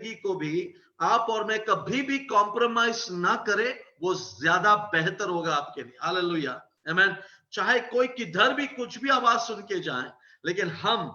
जिंदगी को भी आप और मैं कभी भी कॉम्प्रोमाइज ना करें, वो ज्यादा बेहतर होगा आपके लिए। हालेलुया, आमीन। चाहे कोई किधर भी कुछ भी आवाज सुन के जाए, लेकिन हम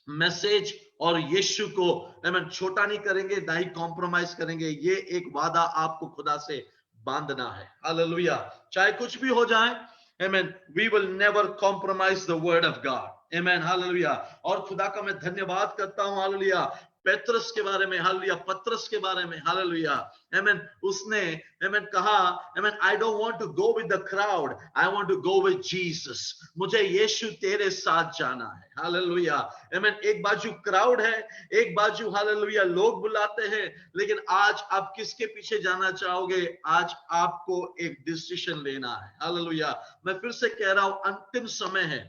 मैसेज और यीशु को आमीन छोटा नहीं करेंगे, ना ही कॉम्प्रोमाइज करेंगे। ये एक वादा आपको खुदा से बांधना है। हालेलुया, चाहे कुछ भी हो जाए, आमीन, we will never compromise the word of God. आमीन, हालेलुया। और खुदा का मैं धन्यवाद करता हूं, हालेलुया, पेत्रस के बारे में, हालेलुया, पत्रस के बारे में, हालेलुया, आमीन। उसने आमीन कहा, आमीन, I don't want to go with the crowd, I want to go with Jesus. मुझे यीशु तेरे साथ जाना है। हालेलुया, आमीन। एक बाजू क्राउड है, एक बाजू हालेलुया लोग बुलाते हैं, लेकिन आज आप किसके पीछे जाना चाहोगे? आज आपको एक डिसीजन लेना है। हालेलुया, मैं फिर से कह रहा हूं, अंतिम समय है।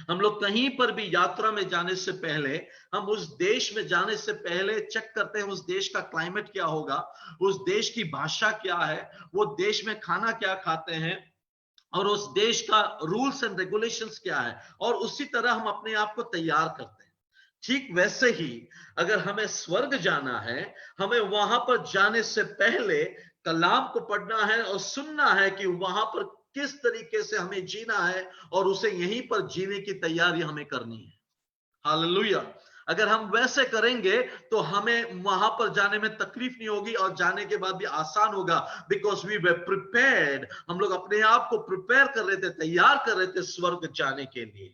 हम लोग कहीं पर भी यात्रा में जाने से पहले, हम उस देश में जाने से पहले चेक करते हैं उस देश का क्लाइमेट क्या होगा, उस देश की भाषा क्या है, वो देश में खाना क्या खाते हैं, और उस देश का रूल्स एंड रेगुलेशंस क्या है, और उसी तरह हम अपने आप को तैयार करते हैं। ठीक वैसे ही अगर हमें स्वर्ग जाना है, हमें वहां पर जाने से पहले कलाम को पढ़ना है और सुनना है कि वहां पर किस तरीके से हमें जीना है, और उसे यहीं पर जीने की तैयारी हमें करनी है। हालेलुया, अगर हम वैसे करेंगे तो हमें वहां पर जाने में तकलीफ नहीं होगी, और जाने के बाद भी आसान होगा, बिकॉज वी वर प्रिपेयर्ड। हम लोग अपने आप को प्रिपेयर कर रहे थे, तैयार कर रहे थे स्वर्ग जाने के लिए।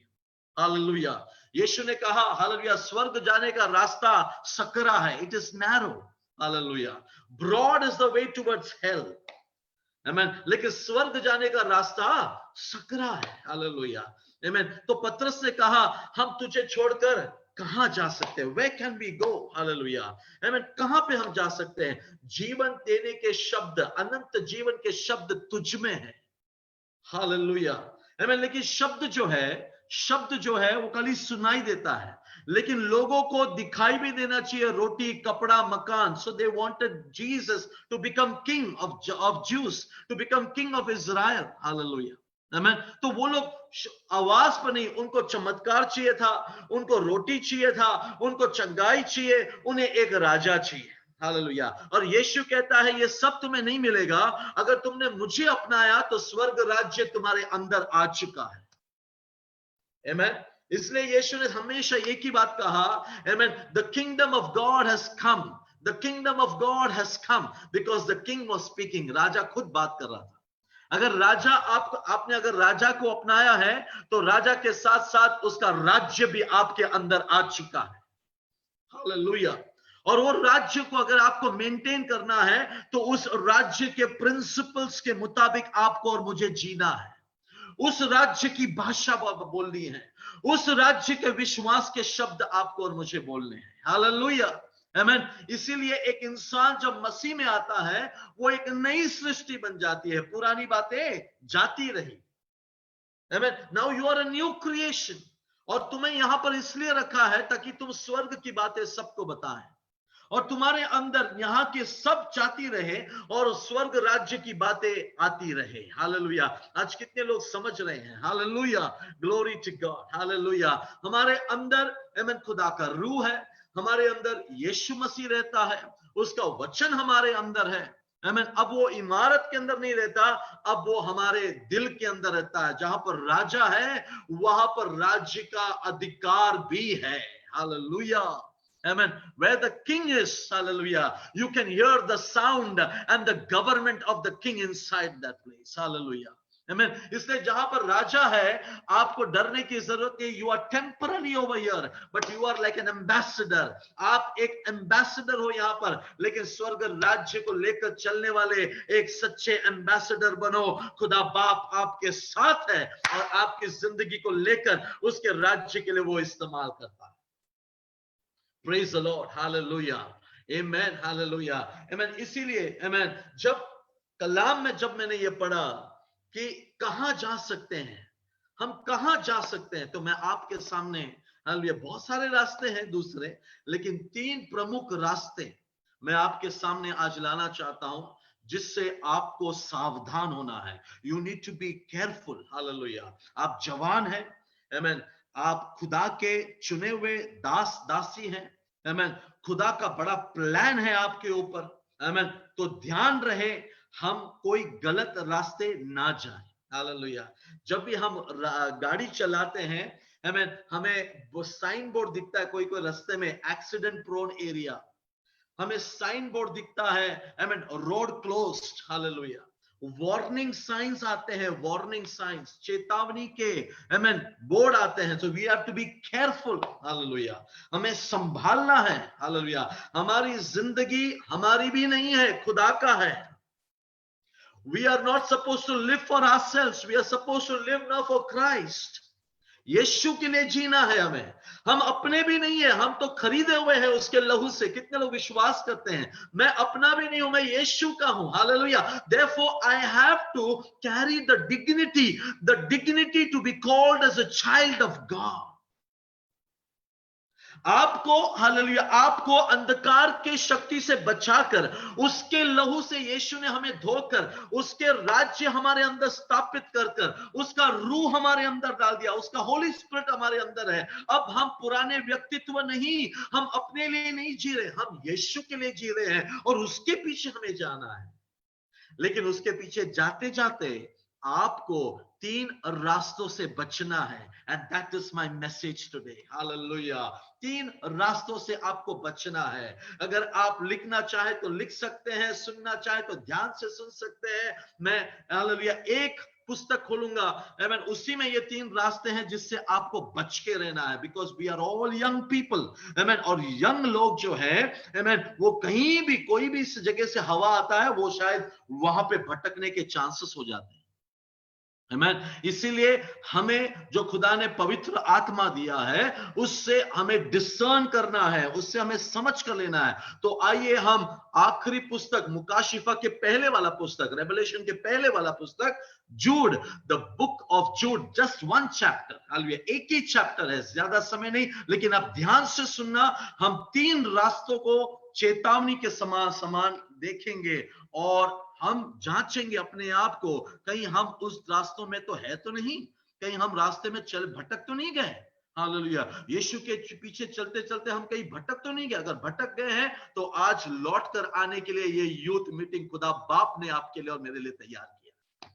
हालेलुया, यीशु ने कहा, हालेलुया, स्वर्ग जाने का रास्ता सकरा है, it is narrow. Hallelujah, broad is the way towards hell, आमीन, लेकिन स्वर्ग जाने का रास्ता सकरा है। हालेलुया, आमीन। तो पतरस ने कहा, हम तुझे छोड़कर कहां जा सकते हैं? Where can we go? Hallelujah, आमीन। कहां पे हम जा सकते हैं? जीवन देने के शब्द, अनंत जीवन के शब्द तुझ में है। हालेलुया, आमीन। लेकिन शब्द जो है वो खाली सुनाई देता है, लेकिन लोगों को दिखाई भी देना चाहिए, रोटी, कपड़ा, मकान। So they wanted Jesus to become king of Jews, to become king of Israel. Hallelujah, आमीन। तो वो लोग आवाज पर नहीं, उनको चमत्कार चाहिए था, उनको रोटी चाहिए था, उनको चंगाई चाहिए, उन्हें एक राजा चाहिए। हालेलुया, और यीशु कहता है, ये सब तुम्हें नहीं मिलेगा, अगर तुमने मुझे अपनाया तो स्वर्ग राज्य तुम्हारे अंदर आ चुका है। आमीन। इसलिए यीशु ने हमेशा एक ही बात कहा, आमीन, the kingdom of God has come, the kingdom of God has come, because the king was speaking. राजा खुद बात कर रहा था। अगर राजा आपने अगर राजा को अपनाया है, तो राजा के साथ साथ उसका राज्य भी आपके अंदर आ चुका है। हालेलुया, और वो राज्य को अगर आपको मेंटेन करना है, तो उस राज्य के प्रिंसिपल्स के मुताबिक आपको और मुझे जीना है। उस राज्य की भाषा बोलनी है, उस राज्य के विश्वास के शब्द आपको और मुझे बोलने हैं। हालेलुया, आमीन। इसीलिए एक इंसान जब मसीह में आता है, वो एक नई सृष्टि बन जाती है, पुरानी बातें जाती रही। आमीन, now you are a new creation. और तुम्हें यहां पर इसलिए रखा है ताकि तुम स्वर्ग की बातें सबको बताएं, और तुम्हारे अंदर यहाँ के सब जाती रहे, और स्वर्ग राज्य की बातें आती रहे। हालेलुया, आज कितने लोग समझ रहे हैं? Hallelujah, glory to God. Hallelujah, हमारे अंदर आमीन खुदा का रूह है, हमारे अंदर यीशु मसीह रहता है, उसका वचन हमारे अंदर है। आमीन। अब वो इमारत के अंदर नहीं रहता, अब वो हमारे दिल के अंदर रहता है। जहां पर राजा है, वहां पर राज्य का अधिकार भी है। Hallelujah, amen, where the king is, hallelujah, you can hear the sound and the government of the king inside that place. Hallelujah, amen। इसलिए जहां पर राजा है, आपको डरने की जरूरत नहीं। you are temporary over here, but you are like an ambassador। आप एक एम्बेसडर हो यहां पर, लेकिन स्वर्ग राज्य को लेकर चलने वाले एक सच्चे एम्बेसडर बनो। खुदा बाप आपके साथ है, और आपकी जिंदगी को लेकर उसके राज्य के लिए वो इस्तेमाल करता है। Praise the Lord, hallelujah, amen, hallelujah, amen। इसीलिए amen, जब कलाम में जब मैंने ये पढ़ा कि कहां जा सकते हैं, हम कहां जा सकते हैं, तो मैं आपके सामने हालेलुया, बहुत सारे रास्ते हैं दूसरे, लेकिन 3 प्रमुख रास्ते मैं आपके सामने आज लाना चाहता हूं, जिससे आपको सावधान होना है। You need to be careful. Hallelujah, आप जवान हैं, आमेन, आप खुदा के चुने हुए दास दासी हैं, आमेन। खुदा का बड़ा प्लान है आपके ऊपर, आमेन। तो ध्यान रहे हम कोई गलत रास्ते ना जाएं। हालेलुया। जब भी हम गाड़ी चलाते हैं, आमेन, हमें वो साइन बोर्ड दिखता है, कोई कोई रास्ते में एक्सीडेंट प्रोन एरिया, हमें साइन बोर्ड दिखता है, I mean road closed, hallelujah. Warning science आते हैं, वार्निंग साइंस, चेतावनी के आई मीन बोर्ड आते हैं। So we have to be careful, hallelujah. हमें संभालना है, हालेलुया। हमारी जिंदगी हमारी भी नहीं है, खुदा का है। We are not supposed to live for ourselves. We are supposed to live now for Christ. यीशु के लिए जीना है हमें। हम अपने भी नहीं है, हम तो खरीदे हुए हैं उसके लहू से। कितने लोग विश्वास करते हैं मैं अपना भी नहीं हूं, मैं यीशु का हूं, hallelujah. Therefore I have to carry the dignity to be called as a child of God. आपको, हालेलुया, आपको अंधकार के शक्ति से बचाकर, उसके लहू से यीशु ने हमें धोकर, उसके राज्य हमारे अंदर स्थापित कर कर, उसका रूह हमारे अंदर डाल दिया, उसका होली स्पिरिट हमारे अंदर है। अब हम पुराने व्यक्तित्व नहीं, हम अपने लिए नहीं जी रहे, हम यीशु के लिए जी रहे हैं और उसके पीछे हमें जाना है। लेकिन उसके पीछे जाते जाते आपको 3 रास्तों से बचना है, and that is my message today, hallelujah. 3 रास्तों से आपको बचना है। अगर आप लिखना चाहे तो लिख सकते हैं, सुनना चाहे तो ध्यान से सुन सकते हैं। मैं, हालेलुया, एक पुस्तक खोलूंगा, आमेन, उसी में ये 3 रास्ते हैं जिससे आपको बच के रहना है, because we are all young people, amen. और यंग लोग जो है, आमेन, वो कहीं भी कोई भी इस जगह से हवा आता है, वो शायद वहां पे भटकने के चांसेस हो जाते हैं, आमेन। इसीलिए हमें जो खुदा ने पवित्र आत्मा दिया है, उससे हमें डिसर्न करना है, उससे हमें समझ कर लेना है। तो आइए हम आखिरी पुस्तक, मुकाशिफा के पहले वाला पुस्तक, रेवलेशन के पहले वाला पुस्तक, Jude, the book of Jude, just 1 chapter, hallelujah, एक ही चैप्टर है, ज्यादा समय नहीं, लेकिन आप ध्यान से सुनना। हम 3 रास्तों को चेतावनी के समान समान देखेंगे और हम जांचेंगे अपने आप को, कहीं हम उस रास्तों में तो है तो नहीं, कहीं हम रास्ते में चल भटक तो नहीं गए, हालेलुया। यीशु के पीछे चलते चलते हम कहीं भटक तो नहीं गए। अगर भटक गए हैं तो आज लौट कर आने के लिए ये यूथ मीटिंग खुदा बाप ने आपके लिए और मेरे लिए तैयार किया।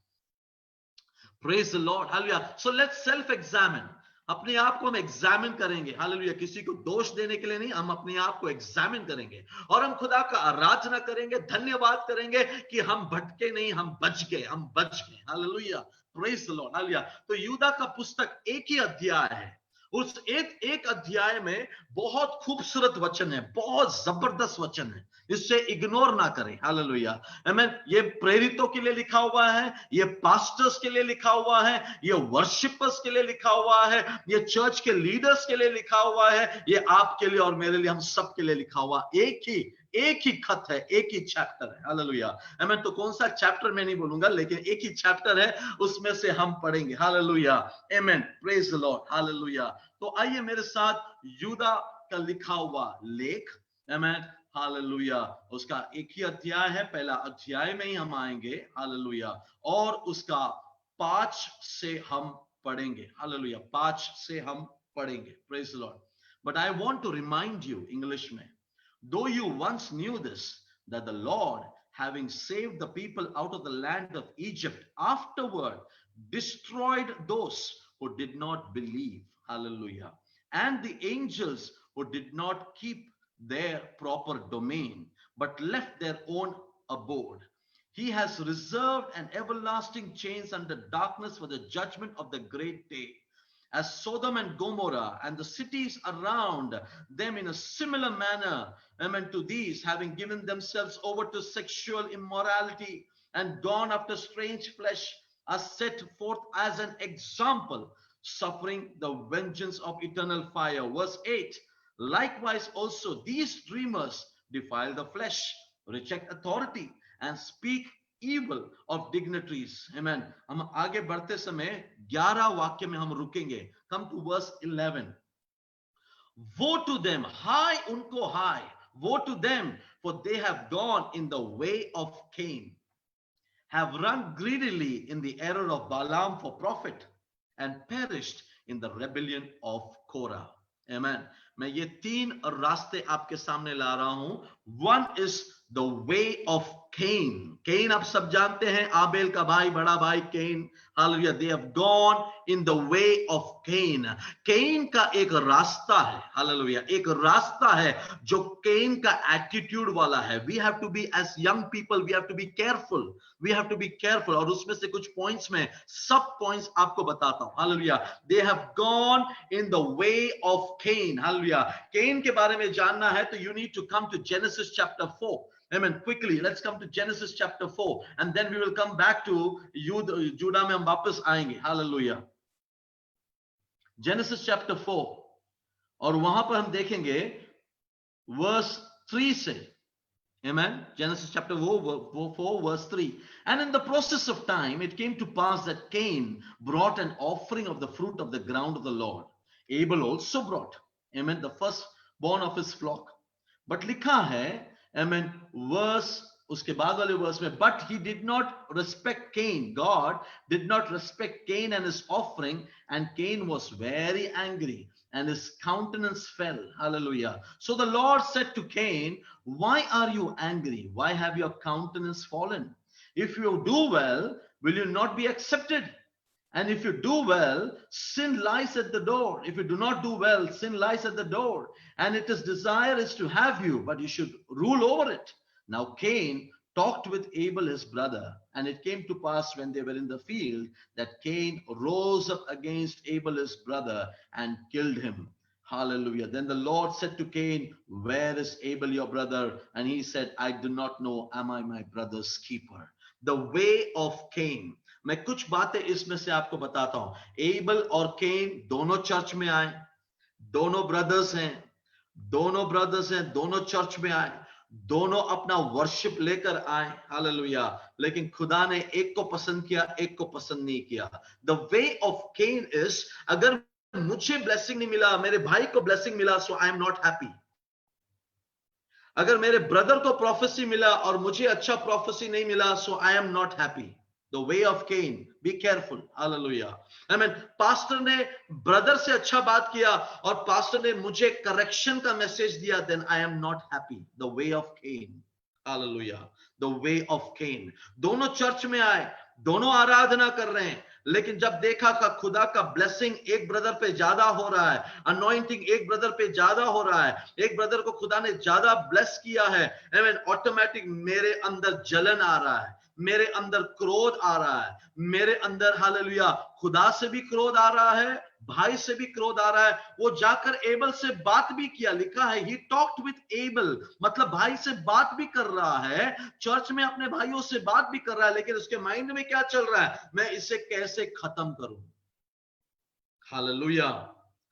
Praise the Lord, hallelujah. So let's self examine, अपने आप को हम एग्जामिन करेंगे, हालेलुया। किसी को दोष देने के लिए नहीं, हम अपने आप को एग्जामिन करेंगे और हम खुदा का आराधना करेंगे, धन्यवाद करेंगे कि हम भटके नहीं, हम बच गए, हम बच गए, hallelujah. Praise the Lord, hallelujah. तो यूदा का पुस्तक एक ही अध्याय है, उस एक अध्याय में बहुत खूबसूरत वचन है, बहुत जबरदस्त वचन है, इससे इग्नोर ना करें, हालेलुया, आमेन। ये प्रेरितों के लिए लिखा हुआ है, ये पास्टर्स के लिए लिखा हुआ है, ये वर्शिपर्स के लिए लिखा हुआ है, ये चर्च के लीडर्स के लिए लिखा हुआ है, ये आपके लिए और मेरे लिए, हम सब के लिए लिखा हुआ एक ही खत है, एक ही चैप्टर है, हालेलुया, आमेन। तो कौन सा चैप्टर मैं नहीं बोलूंगा, लेकिन एक ही चैप्टर है, उसमें से हम पढ़ेंगे, हालेलुया, आमेन, प्रेज द लॉर्ड, हालेलुया। तो आइए मेरे साथ यूदा का लिखा हुआ लेख, आमेन, हालेलुया, उसका एक ही अध्याय है, पहला अध्याय में ही हम आएंगे, हालेलुया, और उसका 5 से हम पढ़ेंगे, हालेलुया, 5 से हम पढ़ेंगे, praise the Lord. But I want to remind you, English में, though you once knew this, that the Lord, having saved the people out of the land of Egypt, afterward destroyed those who did not believe, hallelujah, and the angels who did not keep their proper domain, but left their own abode. He has reserved an everlasting chains under darkness for the judgment of the great day, as Sodom and Gomorrah and the cities around them in a similar manner, amen, to these, having given themselves over to sexual immorality and gone after strange flesh, are set forth as an example, suffering the vengeance of eternal fire. Verse 8, likewise also these dreamers defile the flesh, reject authority, and speak evil of dignitaries. Amen. हम आगे बढ़ते समय 11 वाक्य में हम रुकेंगे. Come to verse 11. Woe to them, हाय उनको हाय, woe to them, for they have gone in the way of Cain, have run greedily in the error of Balaam for profit, and perished in the rebellion of Korah. Amen. मैं ये 3 रास्ते आपके सामने ला रहा हूं. One is the way of Cain. Cain आप सब जानते हैं, आबेल का भाई, बड़ा भाई Cain. Hallelujah. They have gone in the way of Cain. Cain का एक रास्ता है. Hallelujah. एक रास्ता है जो Cain का एटीट्यूड वाला है. We have to be, as young people, we have to be careful. We have to be careful. और उसमें से कुछ पॉइंट्स में सब पॉइंट्स आपको बताता हूं. Hallelujah. They have gone in the way of Cain. Hallelujah. Cain के बारे में जानना है तो you need to come to Genesis chapter 4. Amen. Quickly, let's come to Genesis chapter 4, and then we will come back to Judah में हम वापस आएंगे. Hallelujah. Genesis chapter 4, और वहां पर हम देखेंगे verse 3 से. Amen. Genesis chapter 4, verse 3. And in the process of time, it came to pass that Cain brought an offering of the fruit of the ground of the Lord. Abel also brought, amen, the firstborn of his flock. But लिखा है, amen, उसके बाद वाले verse में, but he did not respect Cain. God did not respect Cain and his offering, and Cain was very angry, and his countenance fell. Hallelujah. So the Lord said to Cain, why are you angry? Why have your countenance fallen? If you do well, will you not be accepted? And if you do well, sin lies at the door. If you do not do well, sin lies at the door. And its desire is to have you, but you should rule over it. Now Cain talked with Abel his brother, and it came to pass when they were in the field that Cain rose up against Abel his brother and killed him. Hallelujah. Then the Lord said to Cain, where is Abel your brother? And he said, I do not know. Am I my brother's keeper? The way of Cain. मैं कुछ बातें इसमें से आपको बताता हूं. Able और केन दोनों चर्च में आए, दोनों ब्रदर्स हैं, दोनों चर्च में आए, दोनों अपना वर्शिप लेकर आए. हालेलुया. लेकिन खुदा ने एक को पसंद किया, एक को पसंद नहीं किया. The way of Cain is, अगर मुझे ब्लेसिंग नहीं मिला, मेरे भाई को ब्लेसिंग मिला, so I am not happy. अगर मेरे ब्रदर को प्रोफेसी मिला और मुझे अच्छा प्रोफेसी नहीं मिला, so I am not happy. The way of Cain. Be careful. Hallelujah. Amen. Pastor ने ब्रदर से अच्छा बात किया और पास्टर ने मुझे करेक्शन का मैसेज दिया, then I am not happy. The way of Cain. Hallelujah. The way of Cain. दोनों चर्च में आए, दोनों आराधना कर रहे हैं, लेकिन जब देखा का खुदा का ब्लेसिंग एक ब्रदर पे ज्यादा हो रहा है, अनॉइंटिंग एक ब्रदर पे ज्यादा हो रहा है, एक ब्रदर को खुदा ने ज्यादा ब्लेस किया है, आमीन, ऑटोमेटिक मेरे अंदर जलन आ रहा है, मेरे अंदर क्रोध आ रहा है, मेरे अंदर हालेलुया खुदा से भी क्रोध आ रहा है, भाई से भी क्रोध आ रहा है. वो जाकर एबल से बात भी किया. लिखा है ही टॉक्ड विथ एबल, मतलब भाई से बात भी कर रहा है, चर्च में अपने भाइयों से बात भी कर रहा है, लेकिन उसके माइंड में क्या चल रहा है, मैं इसे कैसे खत्म करूं. हालेलुया.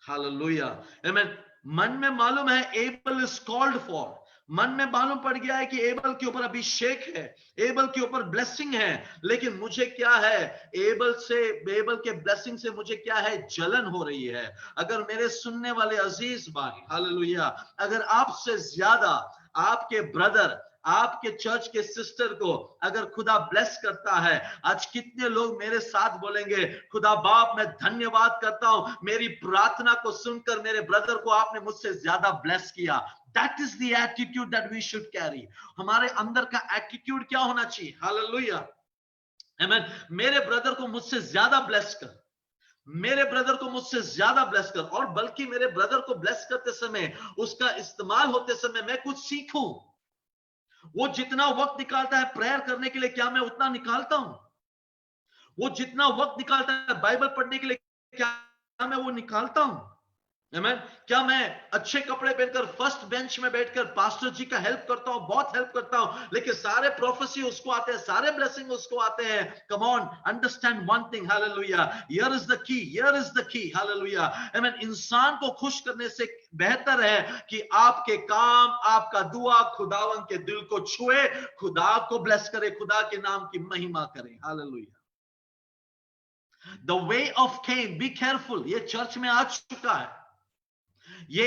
हालेलुया. आमीन. मन में मालूम है एबल इज कॉल्ड फॉर, मन में मालूम पड़ गया है कि एबल के ऊपर अभिषेक है, एबल के ऊपर ब्लेसिंग है, लेकिन मुझे क्या है, एबल के ब्लेसिंग से मुझे क्या है, जलन हो रही है. अगर मेरे सुनने वाले अजीज भाई, हालेलुया, अगर आपसे ज्यादा आपके ब्रदर, आपके चर्च के सिस्टर को अगर खुदा ब्लेस करता है, आज कितने लोग मेरे साथ बोलेंगे, खुदा बाप मैं धन्यवाद करता हूं, मेरी प्रार्थना को सुनकर मेरे ब्रदर को आपने मुझसे ज्यादा ब्लेस किया. That is the attitude that we should carry. हमारे अंदर का एटीट्यूड क्या होना चाहिए. हालेलुया. आमीन. मेरे ब्रदर को मुझसे ज्यादा ब्लेस कर, मेरे ब्रदर को मुझसे ज्यादा ब्लेस कर, और बल्कि मेरे ब्रदर को ब्लेस करते समय, उसका इस्तेमाल होते समय मैं कुछ सीखूं. वो जितना वक्त निकालता है प्रेयर करने के लिए, क्या मैं उतना निकालता हूं? वो जितना वक्त निकालता है बाइबल पढ़ने के लिए, क्या मैं वो निकालता हूं? आमीन. क्या मैं अच्छे कपड़े पहनकर फर्स्ट बेंच में बैठकर पास्टर जी का हेल्प करता हूं? बहुत हेल्प करता हूं, लेकिन सारे प्रोफेसी उसको आते हैं, सारे ब्लेसिंग उसको आते हैं. Come on, understand one thing. Hallelujah. Here is the key, here is the key. Hallelujah. आमीन. इंसान को खुश करने से बेहतर है कि आपके काम, आपका दुआ खुदावन के दिल को छुए, खुदा को ब्लेस करे, खुदा के नाम की महिमा करे. Hallelujah. The way of Cain, be careful. ये चर्च में आ चुका है. ये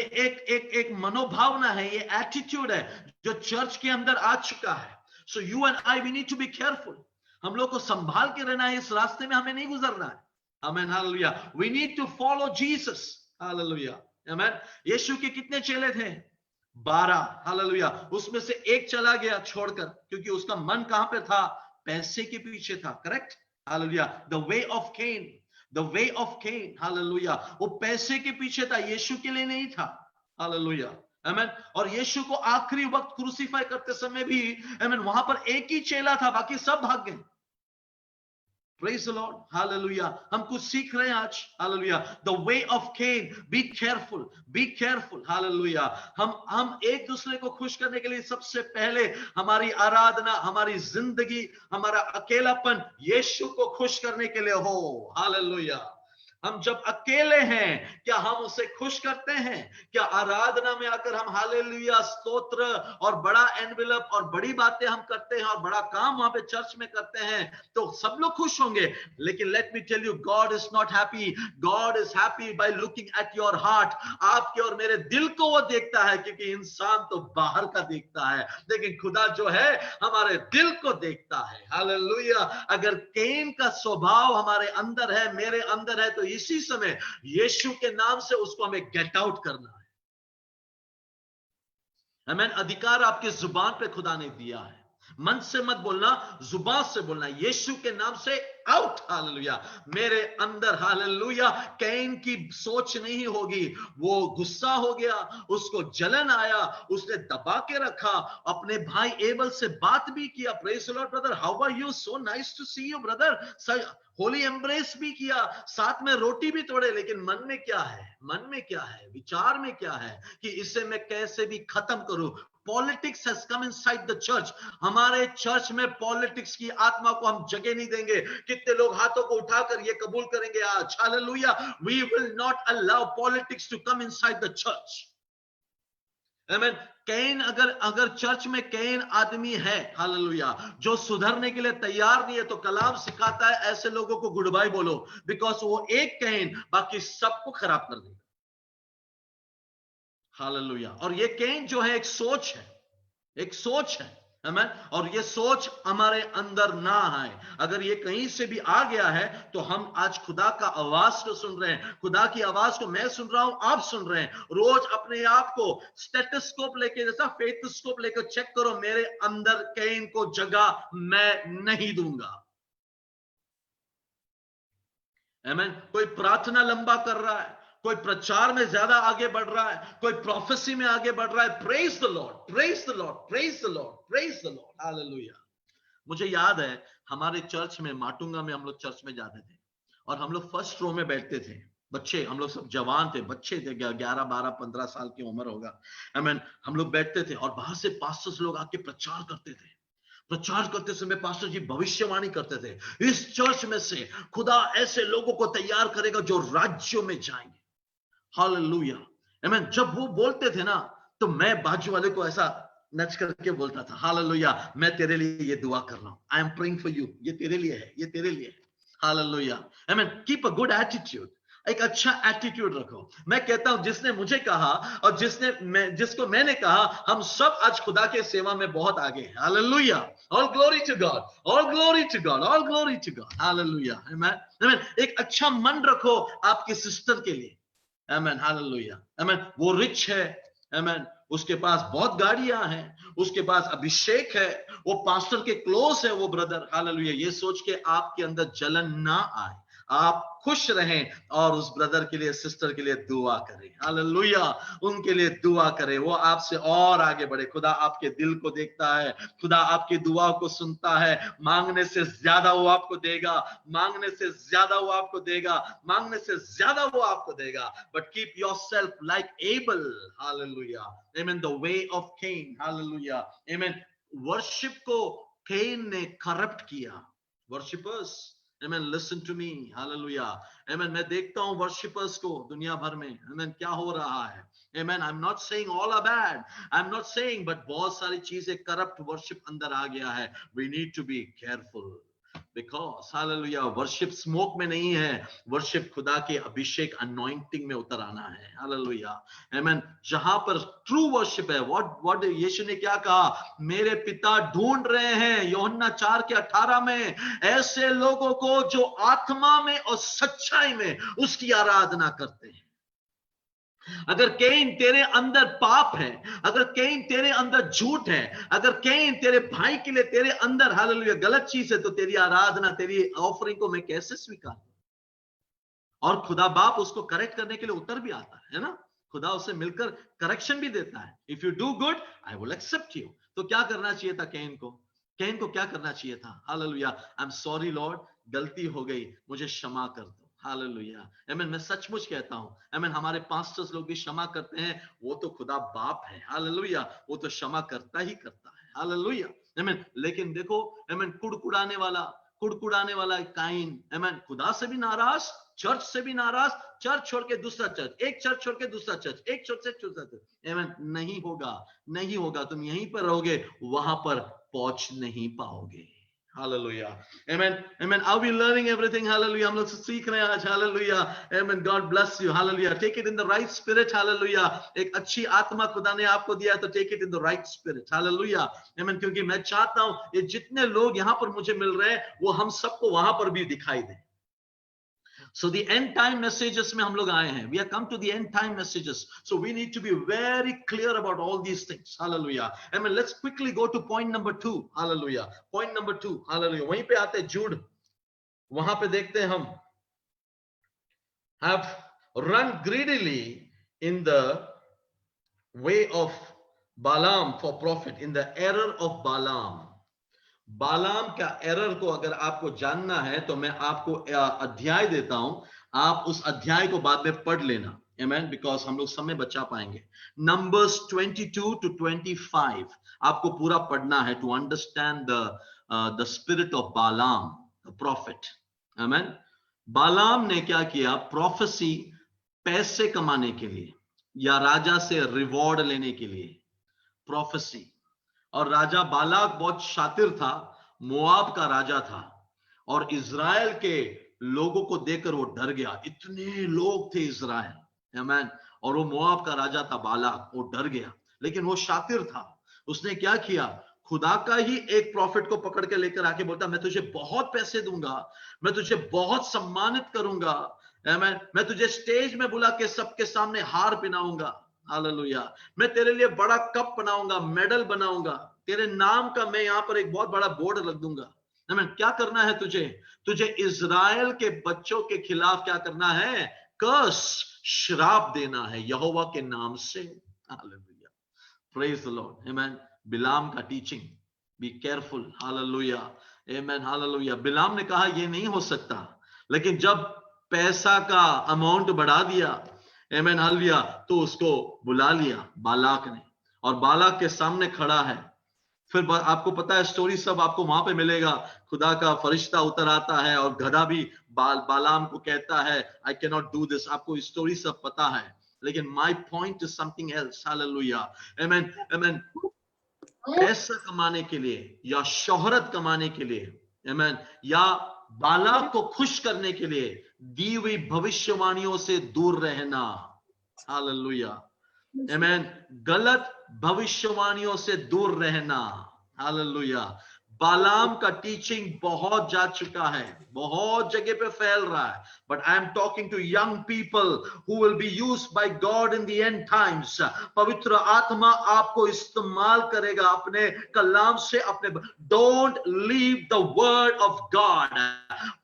एक मनोभावना है, ये एटीट्यूड है जो चर्च के अंदर आ चुका है. So you and I, we need to be careful. हम लोग को संभाल के रहना है, इस रास्ते में हमें नहीं गुजरना है. आमीन. Hallelujah. We need to follow Jesus. Hallelujah. Amen. यीशु के कितने चेले थे? 12। हालेलुया। उसमें से एक चला गया छोड़कर, क्योंकि उसका मन कहां पे था? पैसे के पीछे था। Correct. Hallelujah. The way of Cain, the way of Cain. Hallelujah. वो पैसे के पीछे था, यीशु के लिए नहीं था। हालेलुया। आमेन। और यीशु को आखिरी वक्त क्रूसीफाई करते समय भी आमेन वहां पर एक ही चेला था, बाकी सब भाग गए। Praise the Lord. Hallelujah. हम कुछ सीख रहे हैं आज। Hallelujah. The way of Cain. Be careful. Be careful. Hallelujah. हम एक दूसरे को खुश करने के लिए सबसे पहले हमारी आराधना, हमारी जिंदगी, हमारा अकेलापन यीशु को खुश करने के लिए हो। Hallelujah. हम जब अकेले हैं, क्या हम उसे खुश करते हैं? क्या आराधना में आकर हम हालेलुया, स्तोत्र और बड़ा एनवेलप और बड़ी बातें हम करते हैं और बड़ा काम वहां पे चर्च में करते हैं, तो सब लोग खुश होंगे। लेकिन let me tell you, God is not happy. God is happy by looking at your heart. आपके और मेरे दिल को वो देखता है, क्योंकि इंसान तो बाहर का देखता है, लेकिन खुदा जो है हमारे दिल को देखता है। हालेलुया। अगर कैन का स्वभाव हमारे अंदर है, मेरे अंदर है, तो इसी समय यीशु के नाम से उसको हमें गेट आउट करना है। आमीन। अधिकार आपके जुबान पे खुदा ने दिया है। मन से मत बोलना, जुबान से बोलना, यीशु के नाम से आउट। हालेलुया। मेरे अंदर हालेलुया कैन की सोच नहीं होगी। वो गुस्सा हो गया, उसको जलन आया, उसने दबा के रखा, अपने भाई एबल से बात भी किया। Praise the Lord brother, how are you? So nice to see you brother. Holy embrace भी किया, साथ में रोटी भी तोड़े, लेकिन मन में क्या है? मन में क्या है? विचार में क्या है कि इसे मैं कैसे भी खत्म करूं। Politics has come inside the church. हमारे चर्च में पॉलिटिक्स की आत्मा को हम जगह नहीं देंगे। कितने लोग हाथों को उठाकर ये कबूल करेंगे आज? Hallelujah. We will not allow politics to come inside the church. आमीन। कैन अगर चर्च में कैन आदमी है, हालेलुया, जो सुधरने के लिए तैयार नहीं है, तो कलाम सिखाता है ऐसे लोगों को गुड बाय बोलो, बिकॉज वो एक कैन बाकी सबको खराब कर देगा। हालेलुया। और ये कैन जो है एक सोच है, एक सोच है। आमीन। और ये सोच हमारे अंदर ना आए। अगर ये कहीं से भी आ गया है, तो हम आज खुदा का आवाज को सुन रहे हैं। खुदा की आवाज को मैं सुन रहा हूं, आप सुन रहे हैं। रोज अपने आप को स्टेथोस्कोप लेके, जैसा फेथोस्कोप लेकर चेक करो, मेरे अंदर कैन को जगह मैं नहीं दूंगा। आमीन। कोई प्रार्थना लंबा कर रहा है, कोई प्रचार में ज्यादा आगे बढ़ रहा है, कोई प्रोफेसी में आगे बढ़ रहा है। Praise the Lord, praise the Lord, praise the Lord, praise the Lord. Hallelujah. मुझे याद है हमारे चर्च में, माटुंगा में, हम लोग चर्च में जाते थे और हम लोग फर्स्ट रो में बैठते थे। बच्चे, हम लोग सब जवान थे, बच्चे थे, 11 12 15 साल की उम्र होगा। आमीन। हम लोग बैठते थे और बाहर से पास्टर्स लोग आके प्रचार करते थे। प्रचार करते समय पास्टर जी भविष्यवाणी करते थे, इस चर्च में से खुदा ऐसे लोगों को तैयार करेगा जो राज्यों में जाएंगे। हालेलुया। आमीन। जब वो बोलते थे ना, तो मैं बाजू वाले को ऐसा नच करके बोलता था, हालेलुया, मैं तेरे लिए ये दुआ कर रहा हूं। I am praying for you. ये तेरे लिए है, ये तेरे लिए है। हालेलुया। आमीन। Keep a good attitude. एक अच्छा एटीट्यूड रखो। मैं कहता हूं, जिसने मुझे कहा और जिसको मैंने कहा, हम सब आज खुदा के सेवा में बहुत आगे हैं। Hallelujah. All glory to God, all glory to God, all glory to God. Hallelujah. आमीन। एक अच्छा मन रखो आपकी सिस्टर के लिए। आमेन। हालेलुया। आमेन। वो रिच है, आमेन, उसके पास बहुत गाड़ियां हैं, उसके पास अभिषेक है, वो पास्टर के क्लोज है वो ब्रदर। हालेलुया। ये सोच के आपके अंदर जलन ना आए, आप खुश रहें और उस ब्रदर के लिए, सिस्टर के लिए दुआ करें। हालेलुया। उनके लिए दुआ करें, वो आपसे और आगे बढ़े। खुदा आपके दिल को देखता है, खुदा आपकी दुआ को सुनता है। मांगने से ज्यादा वो आपको देगा, मांगने से ज्यादा वो आपको देगा, मांगने से ज्यादा वो आपको देगा। But keep yourself like able. Hallelujah. आमीन। The way of Cain. Hallelujah. आमीन। वर्शिप को कैन ने करप्ट किया। वर्शिपर्स, आमीन, लिसन टू मी। हालेलुया। आमीन। मैं देखता हूं वर्शिपर्स को दुनिया भर में, आमीन, क्या हो रहा है। आमीन। I am not saying all are bad, I am not saying, but बहुत सारी चीजें करप्ट वर्शिप अंदर आ गया है। We need to be careful, because hallelujah worship smoke में नहीं है, वर्शिप खुदा के अभिषेक अनॉइंटिंग में उतर आना है। हालेलुया। आमीन। जहां पर ट्रू वर्शिप है, व्हाट यीशु ने क्या कहा, मेरे पिता ढूंढ रहे हैं, यूहन्ना 4:18 में, ऐसे लोगों को जो आत्मा में और सच्चाई में उसकी आराधना करते हैं। अगर कैन तेरे अंदर पाप है, अगर कैन तेरे अंदर झूठ है, अगर कैन तेरे भाई के लिए तेरे अंदर हालेलुया गलत चीज है, तो तेरी आराधना, तेरी ऑफरिंग को मैं कैसे स्वीकार? और खुदा बाप उसको करेक्ट करने के लिए उतर भी आता है ना, खुदा उसे मिलकर करेक्शन भी देता है। If you do good I will accept you. तो क्या करना चाहिए था कैन को? कैन को क्या करना चाहिए था? Hallelujah, I am sorry Lord, गलती हो गई, मुझे क्षमा कर दो। हालेलुया, आमीन। मैं सचमुच कहता हूं, आमीन, हमारे पास्टर्स लोग भी क्षमा करते हैं, वो तो खुदा बाप है। हालेलुया, वो तो क्षमा करता ही करता है। हालेलुया, आमीन। लेकिन देखो, आमीन, कुड़कुड़ाने वाला काइन, आमीन, खुदा से भी नाराज, चर्च से भी नाराज, चर्च छोड़ के दूसरा चर्च, एक चर्च छोड़ के दूसरा चर्च, एक चर्च से दूसरा चर्च, आमीन। नहीं होगा, नहीं होगा। तुम यहीं पर रहोगे, वहां पर पहुंच नहीं पाओगे। Hallelujah, amen, amen. Are we learning everything? Hallelujah, हम लोग सीख रहे हैं आज। Hallelujah, amen. God bless you। Hallelujah, take it in the right spirit। Hallelujah, एक अच्छी आत्मा खुदा ने आपको दिया है, तो take it in the right spirit। Hallelujah, amen. क्योंकि मैं चाहता हूं ये जितने लोग यहां पर मुझे मिल रहे हैं, वो हम सबको वहां पर भी दिखाई दे। So the end time messages में हम लोग आए हैं. We have come to the end time messages. So we need to be very clear about all these things. Hallelujah. Amen. Let's quickly go to point number 2. Hallelujah. Point number 2. Hallelujah. वहीं पे आते हैं जूड, वहां पे देखते हैं हम, have run greedily in the way of Balaam for profit, in the error of Balaam. बालाम का एरर को अगर आपको जानना है, तो मैं आपको अध्याय देता हूं, आप उस अध्याय को बाद में पढ़ लेना। आमेन, बिकॉज हम लोग समय बचा पाएंगे। नंबर्स 22 to 25 आपको पूरा पढ़ना है, to understand the spirit of Balaam the prophet. Amen. Balaam ने क्या किया? प्रोफेसी पैसे कमाने के लिए या राजा से रिवॉर्ड लेने के लिए, प्रोफेसी। और राजा बालाक बहुत शातिर था, मोआब का राजा था, और इज़राइल के लोगों को देखकर वो डर गया। इतने लोग थे इज़राइल, आमीन, और वो मोआब का राजा था बालाक, वो डर गया। लेकिन वो शातिर था, उसने क्या किया? खुदा का ही एक प्रॉफिट को पकड़ के लेकर आके बोलता, मैं तुझे बहुत पैसे दूंगा, मैं तुझे बहुत सम्मानित करूंगा, आमीन, मैं तुझे स्टेज में बुला के सबके सामने हार पहनाऊंगा। हालेलुया, मैं तेरे लिए बड़ा कप बनाऊंगा, मेडल बनाऊंगा, तेरे नाम का मैं यहां पर एक बहुत बड़ा बोर्ड रख दूंगा। आमीन। क्या करना है तुझे? तुझे इज़राइल के बच्चों के खिलाफ क्या करना है? कर्स, श्राप देना है यहोवा के नाम से। हालेलुया, प्रेज द लॉर्ड, आमीन। बिलाम का टीचिंग, बी केयरफुल। हालेलुया, आमीन, हालेलुया। बिलाम ने कहा ये नहीं हो सकता, लेकिन जब पैसा का अमाउंट बढ़ा दिया, आमीन, हालेलुया, तो उसको बुला लिया बालाक ने, और बालाक के सामने खड़ा है। फिर आपको पता है स्टोरी, सब आपको वहां पे मिलेगा। खुदा का फरिश्ता उतर आता है, और गधा भी बालाम को कहता है, I can not do this. आपको स्टोरी सब पता है, लेकिन my point is something else. Hallelujah, आमीन, आमीन। पैसा कमाने के लिए या शोहरत कमाने के लिए, आमीन, या बालाक को खुश करने के लिए दी हुई भविष्यवाणियों से दूर रहना। हालेलुया, आमीन। गलत भविष्यवाणियों से दूर रहना। हालेलुया। बालाम का टीचिंग बहुत जा चुका है, बहुत जगह पे फैल रहा है, but I am talking to young people who will be used by God in the end times. पवित्र आत्मा आपको इस्तेमाल करेगा अपने कलाम से, अपने। Don't leave the word of God.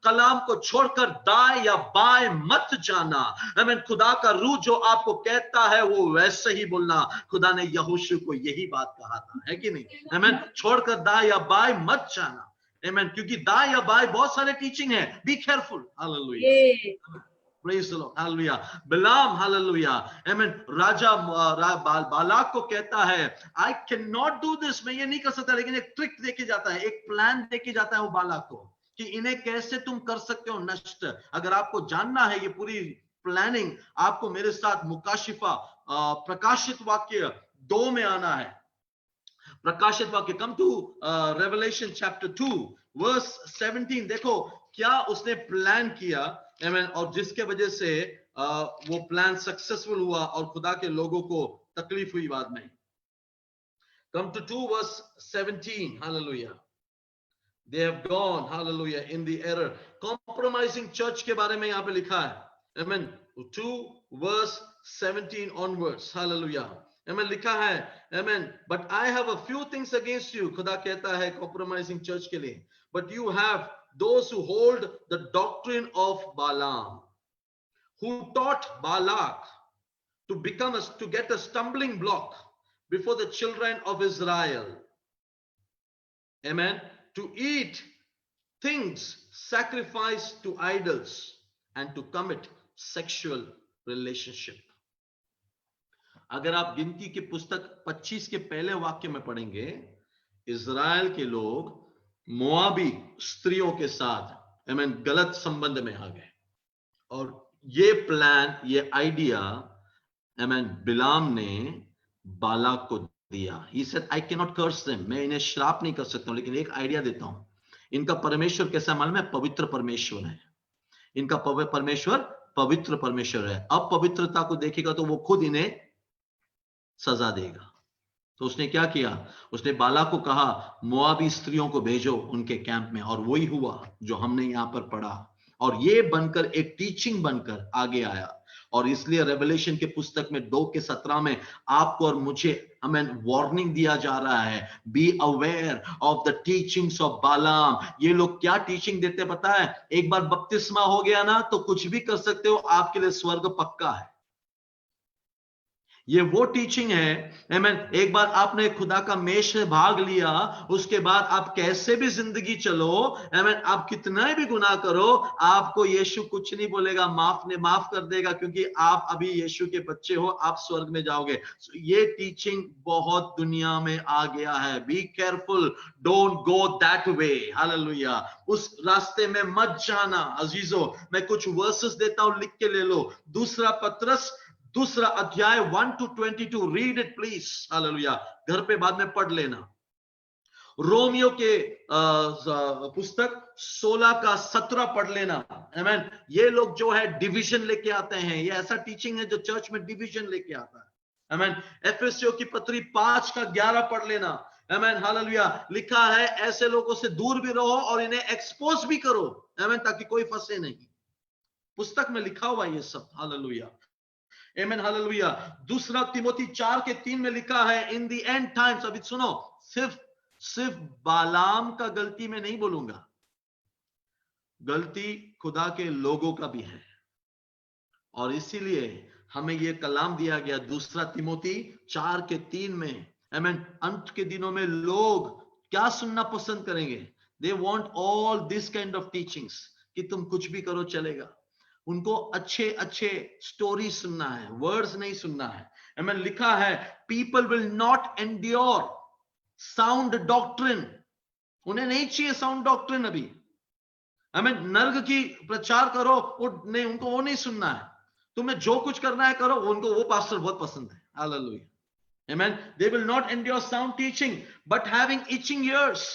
कलाम को छोड़कर दाएं या बाएं मत जाना। आमीन। खुदा का रूह जो आपको कहता है वो वैसे ही बोलना। खुदा ने यहोशू को यही बात कहा था, है कि नहीं? आमीन। छोड़कर दाएं या बाएं मत जाना। आमीन। क्योंकि दाएं या बाएं बहुत सारे टीचिंग है, B careful. Hallelujah, praise the Lord, hallelujah. Balaam, hallelujah, आमीन, राजा बालाक को कहता है, I can not do this, मैं ये नहीं कर सकता। लेकिन एक ट्रिक देके जाता है, एक प्लान देके जाता है वो बालाक को, कि इन्हें कैसे तुम कर सकते हो नष्ट। अगर आपको जानना है ये पूरी प्लानिंग, आपको मेरे साथ मुकाशिफा प्रकाशित वाक्य 2 में आना है। प्रकाशित वाक्य, come to revelation chapter 2 verse 17। देखो क्या उसने प्लान किया, आमीन, और जिसके वजह से वो प्लान सक्सेसफुल हुआ और खुदा के लोगों को तकलीफ हुई बाद में। Come to 2 verse 17। Hallelujah, they have gone, hallelujah, in the error। compromising church के बारे में यहाँ पे लिखा है, आमीन। 2 verse 17 onwards. Hallelujah. Amen. लिखा है, amen, but I have a few things against you. खुदा कहता है compromising church के लिए, but you have those who hold the doctrine of Balaam, who taught Balak to get a stumbling block before the children of Israel. Amen. To eat things sacrificed to idols and to commit sexual relationship. अगर आप गिनती की पुस्तक 25 के पहले वाक्य में पढ़ेंगे, इजराइल के लोग मोआबी स्त्रियों के साथ आमीन गलत संबंध में आ गए, और ये प्लान, ये आइडिया आमीन बिलाम ने बालाक को दिया. He said, I cannot curse them. मैं इन्हें श्राप नहीं कर सकता हूं, लेकिन एक आइडिया देता हूं. इनका परमेश्वर कैसा मालूम है? पवित्र परमेश्वर है. इनका परमेश्वर पवित्र परमेश्वर है. अपवित्रता को देखेगा तो वो खुद इन्हें सजा देगा. तो उसने क्या किया? उसने बाला को कहा मोआबी स्त्रियों को भेजो उनके कैंप में, और वही हुआ जो हमने यहां पर पढ़ा, और ये बनकर एक टीचिंग बनकर आगे आया. और इसलिए रेवलेशन के पुस्तक में 2:17 में आपको और मुझे हमें वार्निंग दिया जा रहा है, be aware of the teachings of Balaam. ये लोग क्या टीचिंग देते पता है? एक बार बपतिस्मा हो गया ना तो कुछ भी कर सकते हो, आपके लिए स्वर्ग पक्का है. ये वो टीचिंग है, आमीन. एक बार आपने खुदा का मेष में भाग लिया, उसके बाद आप कैसे भी जिंदगी चलो, आमीन, आप कितना भी गुनाह करो, आपको यीशु कुछ नहीं बोलेगा, माफ कर देगा, क्योंकि आप अभी यीशु के बच्चे हो, आप स्वर्ग में जाओगे. ये टीचिंग बहुत दुनिया में आ गया है. Be careful, don't go that way. Hallelujah. उस रास्ते में मत जाना. अजीजों, मैं कुछ वर्सेस देता हूं, लिख के ले लो. 2 पत्रस 2 अध्याय 1 to 22. Read it please. Hallelujah. घर पे बाद में पढ़ लेना. रोमियो के पुस्तक 16 का 17 पढ़ लेना. आमीन. ये लोग जो है डिवीजन लेके आते हैं. ये ऐसा टीचिंग है जो चर्च में डिवीजन लेके आता है. आमीन. एफएससियों की पत्री 5 का 11 पढ़ लेना. आमीन. हालेलुया. लिखा है ऐसे लोगों से दूर भी रहो और इन्हें एक्सपोज भी करो. आमीन. ताकि कोई फंसे नहीं. पुस्तक में लिखा हुआ ये सब. हालेलुया. आमीन. हालेलुया. 2 तिमोथी 4:3 में लिखा है, इन द एंड टाइम्स. अभी सुनो, सिर्फ बालाम का गलती में नहीं बोलूंगा, गलती खुदा के लोगों का भी है. और इसीलिए हमें यह कलाम दिया गया 2 तिमोथी 4:3 में. आमीन. अंत के दिनों में लोग क्या सुनना पसंद करेंगे? They want all this kind of teachings, कि तुम कुछ भी करो चलेगा. उनको अच्छे स्टोरी सुनना है, वर्ड्स नहीं सुनना है. आमीन. लिखा है, people will not endure sound doctrine. उन्हें नहीं चाहिए साउंड डॉक्ट्रिन अभी. आमीन. नर्क की प्रचार करो, उनको वो नहीं सुनना है. तुम्हें जो कुछ करना है करो, उनको वो पास्टर बहुत पसंद है. हालेलुया. आमीन. They will not endure sound teaching, but having itching ears.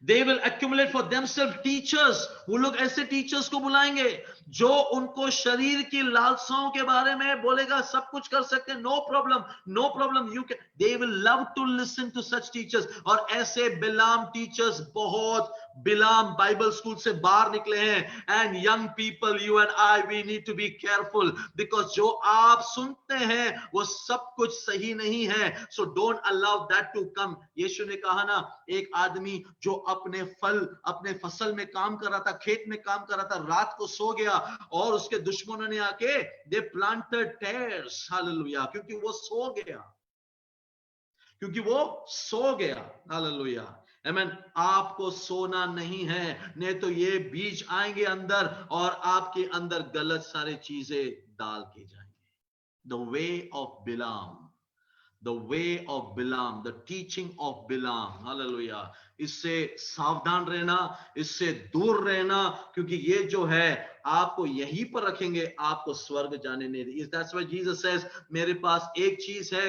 They will accumulate for themselves teachers. वो लोग ऐसे टीचर्स को बुलाएंगे जो उनको शरीर की लालसाओं के बारे में बोलेगा, सब कुछ कर सकते हैं, no problem, you can. They will love to listen to such teachers. और ऐसे बिलाम टीचर्स बहुत, बिलाम बाइबल स्कूल से बाहर निकले हैं. And young people, you and I, we need to be careful, because जो आप सुनते हैं वो सब कुछ सही नहीं है. So don't allow that to come. यीशु ने कहा ना, एक आदमी जो अपने फसल में काम कर रहा था, खेत में काम कर रहा था, रात को सो गया और उसके दुश्मनों ने आके दे प्लांटेड टेयर्स. हालेलुया. क्योंकि वो सो गया. हालेलुया. आमीन. आपको सोना नहीं है, नहीं तो ये बीज आएंगे अंदर और आपके अंदर गलत सारे चीजें डाल के जाएंगे. The way of Balaam, the way of Bilam, the teaching of Bilam. Hallelujah. इससे सावधान रहना, इससे दूर रहना, क्योंकि ये जो है आपको यहीं पर रखेंगे, आपको स्वर्ग जाने नहीं देंगे. That's why Jesus says, मेरे पास एक चीज है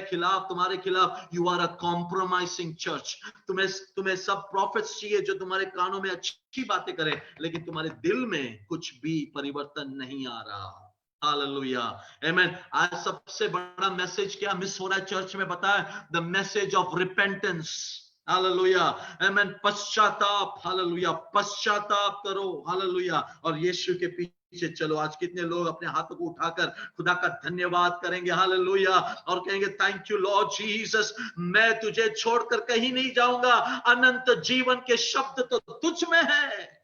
तुम्हारे खिलाफ, you are a compromising church. तुम्हें सब prophets चाहिए जो तुम्हारे कानों में अच्छी बातें करें, लेकिन तुम्हारे दिल में कुछ भी परिवर्तन नहीं आ रहा. हालेलुया. आमीन. आज सबसे बड़ा मैसेज क्या मिस हो रहा है चर्च में पता है? The message of repentance. Hallelujah. आमीन. पश्चाताप. हालेलुया. पश्चाताप करो. हालेलुया. और यीशु के नीचे चलो। आज कितने लोग अपने हाथों को उठाकर खुदा का धन्यवाद करेंगे, हालेलुया, और कहेंगे थैंक यू लॉर्ड जीसस, मैं तुझे छोड़कर कहीं नहीं जाऊंगा। अनंत जीवन के शब्द तो तुझ में है,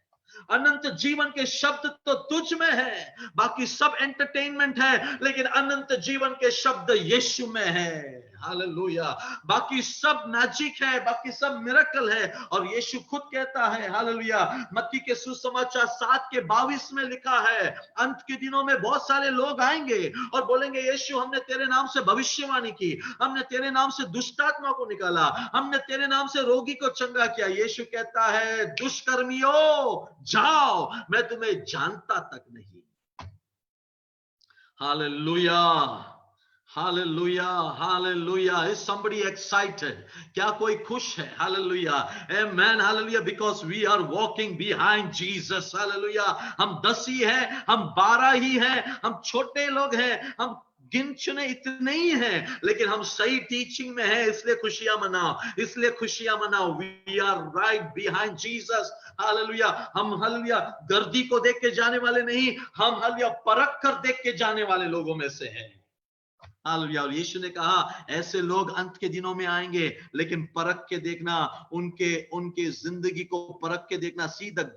अनंत जीवन के शब्द तो तुझ में है। बाकी सब एंटरटेनमेंट है, लेकिन अनंत जीवन के शब्द यीशु में है, हालेलुया। बाकी सब मैजिक है, बाकी सब मिरेकल है, और यीशु खुद कहता है, हालेलुया, मत्ती के सुसमाचार 7:22 में लिखा है, अंत के दिनों में बहुत सारे लोग आएंगे और बोलेंगे, यीशु हमने तेरे नाम से भविष्यवाणी की, हमने तेरे नाम से दुष्टात्मा को निकाला, हमने तेरे नाम से रोगी को चंगा किया। यीशु कहता है, दुष्कर्मियों जाओ, मैं तुम्हें जानता तक नहीं। Hallelujah, hallelujah, hallelujah. Is somebody excited? क्या कोई खुश है? Hallelujah, amen, hallelujah, because we are walking behind Jesus, hallelujah. हम 10 ही हैं, हम 12 ही हैं, हम छोटे लोग हैं, हम गिन चुने इतने ही हैं, लेकिन हम सही टीचिंग में हैं, इसलिए खुशियां मनाओ, इसलिए खुशियां मनाओ। We are right behind Jesus, hallelujah. हम हालेलुया गर्दी को देख के जाने वाले नहीं, हम हालेलुया परख कर देख के जाने वाले लोगों में से हैं, हालेलुया। और यीशु ने कहा, ऐसे लोग अंत के दिनों में आएंगे, लेकिन परख के देखना, उनके जिंदगी को परख के देखना। See the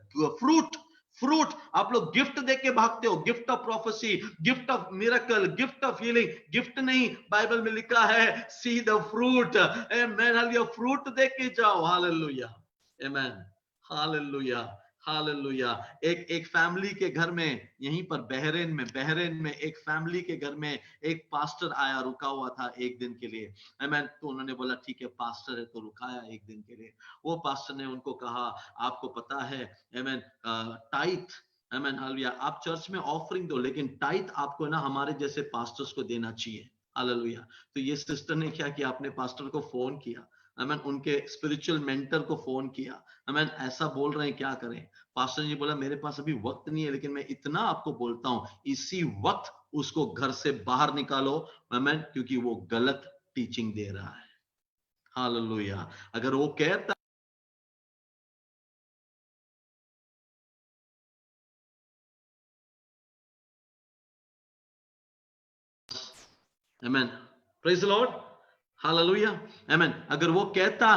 fruit. आप लोग गिफ्ट देख के भागते हो, gift of prophecy, gift of miracle, gift of healing. Gift नहीं, बाइबल में लिखा है see the fruit, amen, hallelujah. Fruit देख के जाओ, हालेलुया, आमेन, हालेलुया, हालेलुया। एक फैमिली के घर में, यहीं पर बहरीन में एक फैमिली के घर में एक पास्टर आया, रुका हुआ था एक दिन के लिए, आमेन। तो उन्होंने बोला ठीक है पास्टर है, तो रुकाया एक दिन के लिए। वो पास्टर ने उनको कहा, आपको पता है, आमेन, टाइथ, आमेन, हालेलुया, आप चर्च में ऑफरिंग दो, लेकिन टाइथ आपको ना हमारे जैसे पास्टर्स को देना चाहिए, हालेलुया। तो ये सिस्टर ने क्या किया, अपने पास्टर को फोन किया, आमेन, उनके स्पिरिचुअल मेंटर को फोन किया, आमेन, ऐसा बोल रहे हैं, क्या करें। पास्टर जी बोला, मेरे पास अभी वक्त नहीं है, लेकिन मैं इतना आपको बोलता हूं, इसी वक्त उसको घर से बाहर निकालो, आमेन, क्योंकि वो गलत टीचिंग दे रहा है, हालेलुया। अगर वो कहता, आमेन, praise the Lord, hallelujah, amen. अगर वो कहता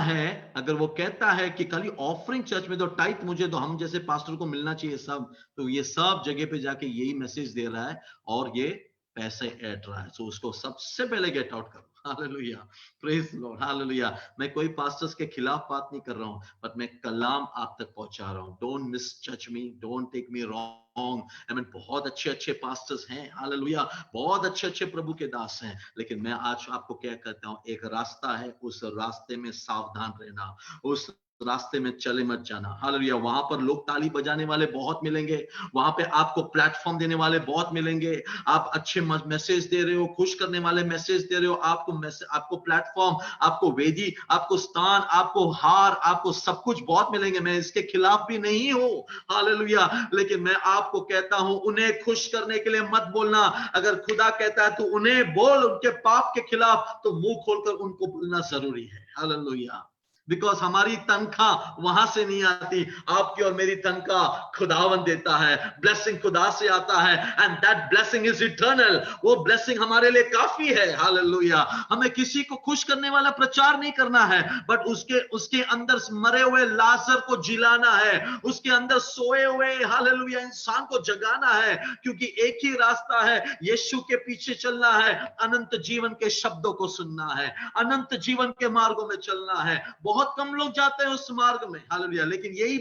है कि खाली ऑफरिंग चर्च में दो, टाइट मुझे दो, हम जैसे पास्टर को मिलना चाहिए सब, तो ये सब जगह पे जाके यही मैसेज दे रहा है और ये पैसे ऐड रहा है, तो उसको सबसे पहले गेट आउट करो, हालेलुया, प्रेज लॉर्ड, हालेलुया। मैं कोई पास्टर्स के खिलाफ बात नहीं कर रहा हूं, बट मैं कलाम आप तक पहुंचा रहा हूं। डोंट मिस जज मी, डोंट टेक मी रॉन्ग, आमीन। बहुत अच्छे पास्टर्स हैं, हालेलुया, बहुत अच्छे प्रभु के दास हैं, लेकिन मैं आज आपको क्या कहता हूं, एक रास्ता है, उस रास्ते में सावधान रहना, उस रास्ते में चले मत जाना, हालेलुया। वहां पर लोग ताली बजाने वाले बहुत मिलेंगे, वहां पे आपको प्लेटफॉर्म देने वाले बहुत मिलेंगे, आप अच्छे मैसेज दे रहे हो, खुश करने वाले मैसेज दे रहे हो, आपको प्लेटफॉर्म, आपको वेदी, आपको स्थान, आपको हार, आपको सब कुछ बहुत मिलेंगे। मैं इसके खिलाफ भी नहीं हूं, हालेलुया, लेकिन मैं आपको कहता हूं, उन्हें खुश करने के लिए मत बोलना। अगर खुदा कहता है तो उन्हें बोल, उनके पाप के खिलाफ, तो मुंह खोलकर उनको बोलना जरूरी है, हालेलुया। बिकॉज हमारी तनख्वाह वहां से नहीं आती, आपकी और मेरी तनख्वाह खुदावन देता है, ब्लेसिंग खुदा से आता है, and that blessing is eternal. वो ब्लेसिंग हमारे लिए काफी है, हालेलुया। हमें किसी को खुश करने वाला प्रचार नहीं करना है, बट उसके अंदर मरे हुए लाजर को जिलाना है, उसके अंदर सोए हुए, हालेलुया, इंसान को जगाना है, क्योंकि एक ही रास्ता है, यीशु के पीछे चलना है, अनंत जीवन के शब्दों को सुनना है, अनंत जीवन के मार्गों में चलना है। बहुत कम लोग जाते हैं उस मार्ग में, हालेलुया, लेकिन यही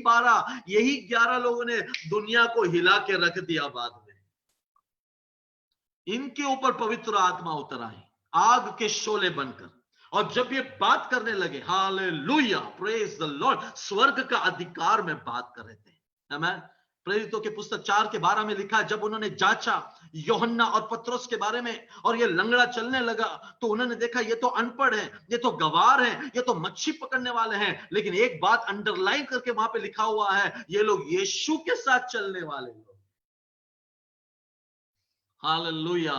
11 लोगों ने दुनिया को हिला के रख दिया बाद में। इनके ऊपर पवित्र आत्मा उतर आई आग के शोले बनकर, और जब ये बात करने लगे, हालेलुया, प्रेज द लॉर्ड, स्वर्ग का अधिकार में बात कर रहे थे, आमीन। प्रेरितों के पुस्तक 4:12 में लिखा है, जब उन्होंने जांचा यूहन्ना और पतरस के बारे में, और ये लंगड़ा चलने लगा, तो उन्होंने देखा ये तो अनपढ़ है, ये तो गवार है, ये तो मच्छी पकड़ने वाले हैं, लेकिन एक बात अंडरलाइन करके वहां पे लिखा हुआ है, ये लोग यीशु के साथ चलने वाले लोग, हालेलुया।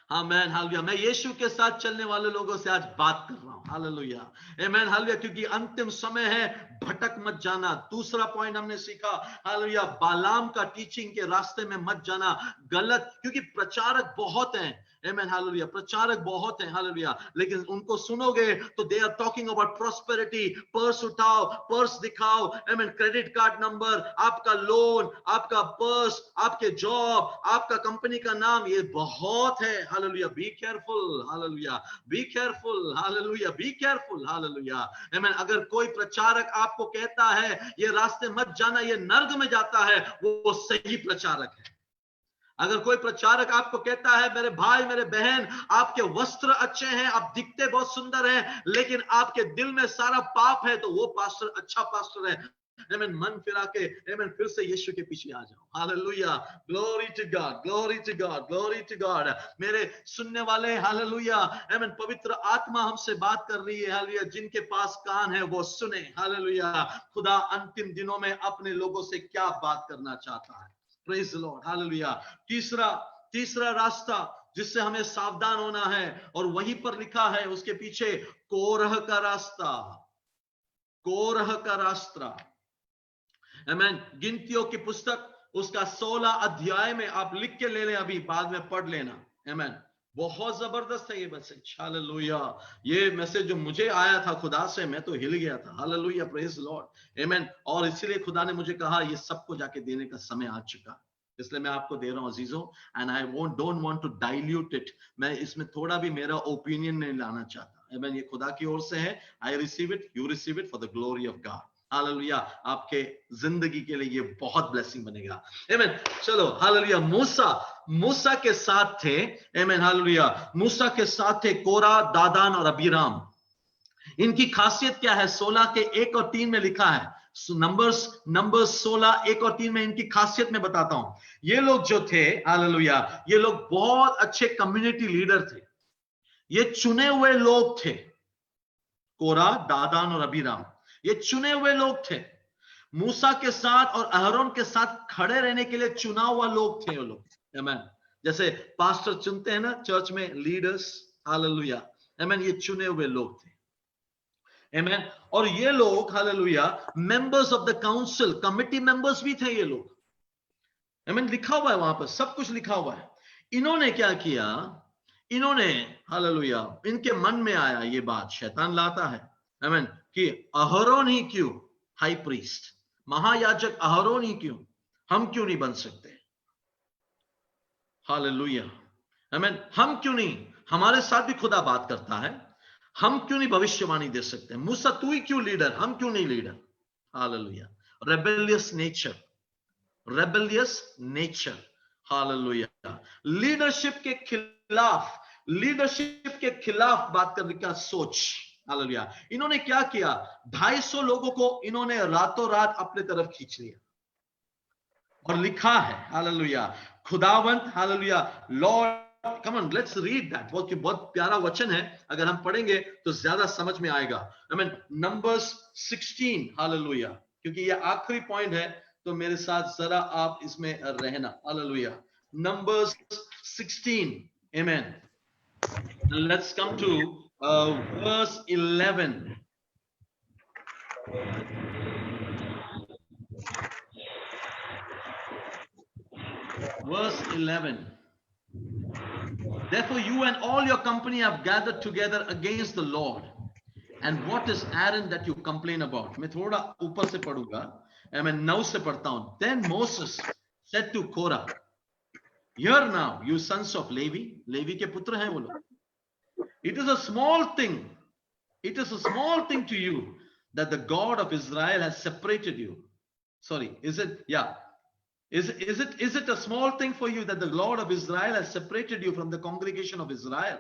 आमेन, हालेलुया। मैं यीशु के साथ चलने वाले लोगों से आज बात कर रहा हूं, हालेलुया, आमेन, हालेलुया, क्योंकि अंतिम समय है, भटक मत जाना। दूसरा पॉइंट हमने सीखा, हालेलुया, बालाम का टीचिंग के रास्ते में मत जाना, गलत, क्योंकि प्रचारक बहुत हैं, आमेन, हालेलुया, प्रचारक बहुत हैं, हालेलुया, लेकिन उनको सुनोगे तो they are talking about prosperity, purse उठाओ, पर्स दिखाओ, आमेन, क्रेडिट कार्ड नंबर, आपका लोन, आपका पर्स, आपके जॉब, आपका कंपनी का नाम, ये बहुत है, hallelujah, be careful, hallelujah, be careful, hallelujah, be careful, hallelujah, amen. अगर कोई प्रचारक आपको कहता है ये रास्ते मत जाना, ये नर्क में जाता है, वो सही प्रचारक है। अगर कोई प्रचारक आपको कहता है मेरे भाई मेरे बहन आपके वस्त्र अच्छे हैं, आप दिखते बहुत सुंदर हैं, लेकिन आपके दिल में सारा पाप है, तो वो पास्टर अच्छा पास्टर है। आमेन, मन फिरा के, आमेन, फिर से यीशु के पीछे आ जाओ, hallelujah, glory to God, glory to God, glory to God. मेरे सुनने वाले, हालेलुया, आमेन, पवित्र आत्मा हमसे बात कर रही है, हालेलुया, जिनके पास कान है वो सुने, हालेलुया, खुदा अंतिम दिनों में अपने लोगों से क्या बात करना चाहता है। Praise the Lord, hallelujah. तीसरा रास्ता जिससे हमें सावधान होना है, और वहीं पर लिखा है उसके पीछे, कोरह का रास्ता, कोरह का रास्ता, आमेन। गिनतियों की पुस्तक उसका 16 अध्याय में आप लिख के ले लें, अभी बाद में पढ़ लेना, आमेन। बहुत जबरदस्त है ये मैसेज, हालेलुया। ये मैसेज जो मुझे आया था खुदा से, मैं तो हिल गया था, हालेलुया, प्रेज लॉर्ड, आमेन। और इसीलिए खुदा ने मुझे कहा ये सबको जाके देने का समय आ चुका, इसलिए मैं आपको दे रहा हूं अजीजों, and I don't want to dilute it. मैं इसमें थोड़ा भी मेरा ओपिनियन नहीं लाना चाहता, आमेन। ये खुदा की ओर से है, I receive it, you receive it for the glory of God, hallelujah. आपके जिंदगी के लिए ये बहुत ब्लेसिंग बनेगा, आमेन। चलो, हालेलुया। मूसा के साथ थे, आमेन, हालेलुया, मूसा के साथ थे कोरा, दादान और अबीराम। इनकी खासियत क्या है? 16 के 1 और 3 में लिखा है, नंबर्स 16 1 और 3 में इनकी खासियत में बताता हूं। ये लोग जो थे, हालेलुया, ये लोग बहुत अच्छे कम्युनिटी लीडर थे, ये चुने हुए लोग थे, कोरा, दादान और अबीराम, ये चुने हुए लोग थे, मूसा के साथ और अहरोन के साथ खड़े रहने के लिए चुना हुआ लोग थे वो लोग, आमेन। जैसे पास्टर चुनते हैं ना चर्च में लीडर्स, हालेलुया, आमेन, ये चुने हुए लोग थे, आमेन। और ये लोग, hallelujah, members of the council, committee members भी थे ये लोग, आमेन। लिखा हुआ है वहां पर, सब कुछ लिखा हुआ है। इन्होंने क्या किया? इन्होंने, हालेलुया, इनके मन में आया ये बात, शैतान लाता है, आमेन, कि अहरोन ही क्यों हाई प्रीस्ट, महायाजक अहरोन ही क्यों, हम क्यों नहीं बन सकते? हालेलुया, आमेन। हम क्यों नहीं, हमारे साथ भी खुदा बात करता है, हम क्यों नहीं भविष्यवाणी दे सकते? मूसा तू ही क्यों लीडर, हम क्यों नहीं leader? Hallelujah. Rebellious nature, rebellious nature, hallelujah. Leadership के खिलाफ बात करने का सोच, हालेलुया। इन्होंने क्या किया? 250 लोगों को इन्होंने रातों रात अपने तरफ खींच लिया, और लिखा है, हालेलुया, खुदावंत, hallelujah, Lord, come on let's read that, बहुत प्यारा वचन है, अगर हम पढ़ेंगे तो ज्यादा समझ में आएगा, आमीन। नंबर्स 16, हालेलुया, क्योंकि ये आखिरी पॉइंट है, तो मेरे साथ जरा आप इसमें रहना, हालेलुया। नंबर्स 16, आमीन। Let's come to verse 11. Verse 11. Therefore you and all your company have gathered together against the Lord. And what is Aaron that you complain about? मैं थोड़ा ऊपर से पढ़ूंगा, मैं 9 से पढ़ता हूं। Then Moses said to Korah, hear now, you sons of Levi, Levi के पुत्र हैं वो लोग, it is a small thing, it is a small thing to you that the God of Israel has separated you. Sorry, is it? Yeah. Is it a small thing for you that the Lord of Israel has separated you from the congregation of Israel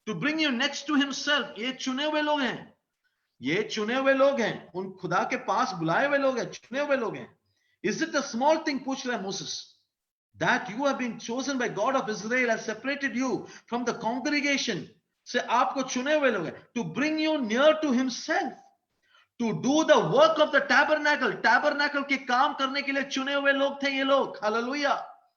to bring you next to himself? ये चुने हुए लोग हैं, ये चुने हुए लोग हैं, उन खुदा के पास बुलाए हुए लोग हैं, चुने हुए लोग हैं। Is it a small thing, पूछ रहा है Moses, that you have been chosen by God of Israel, has separated you from the congregation, से आपको चुने हुए लोग हैं, to bring you near to himself, to do the work of the tabernacle, tabernacle के काम करने के लिए चुने हुए लोग थे ये लोग, हालेलुया।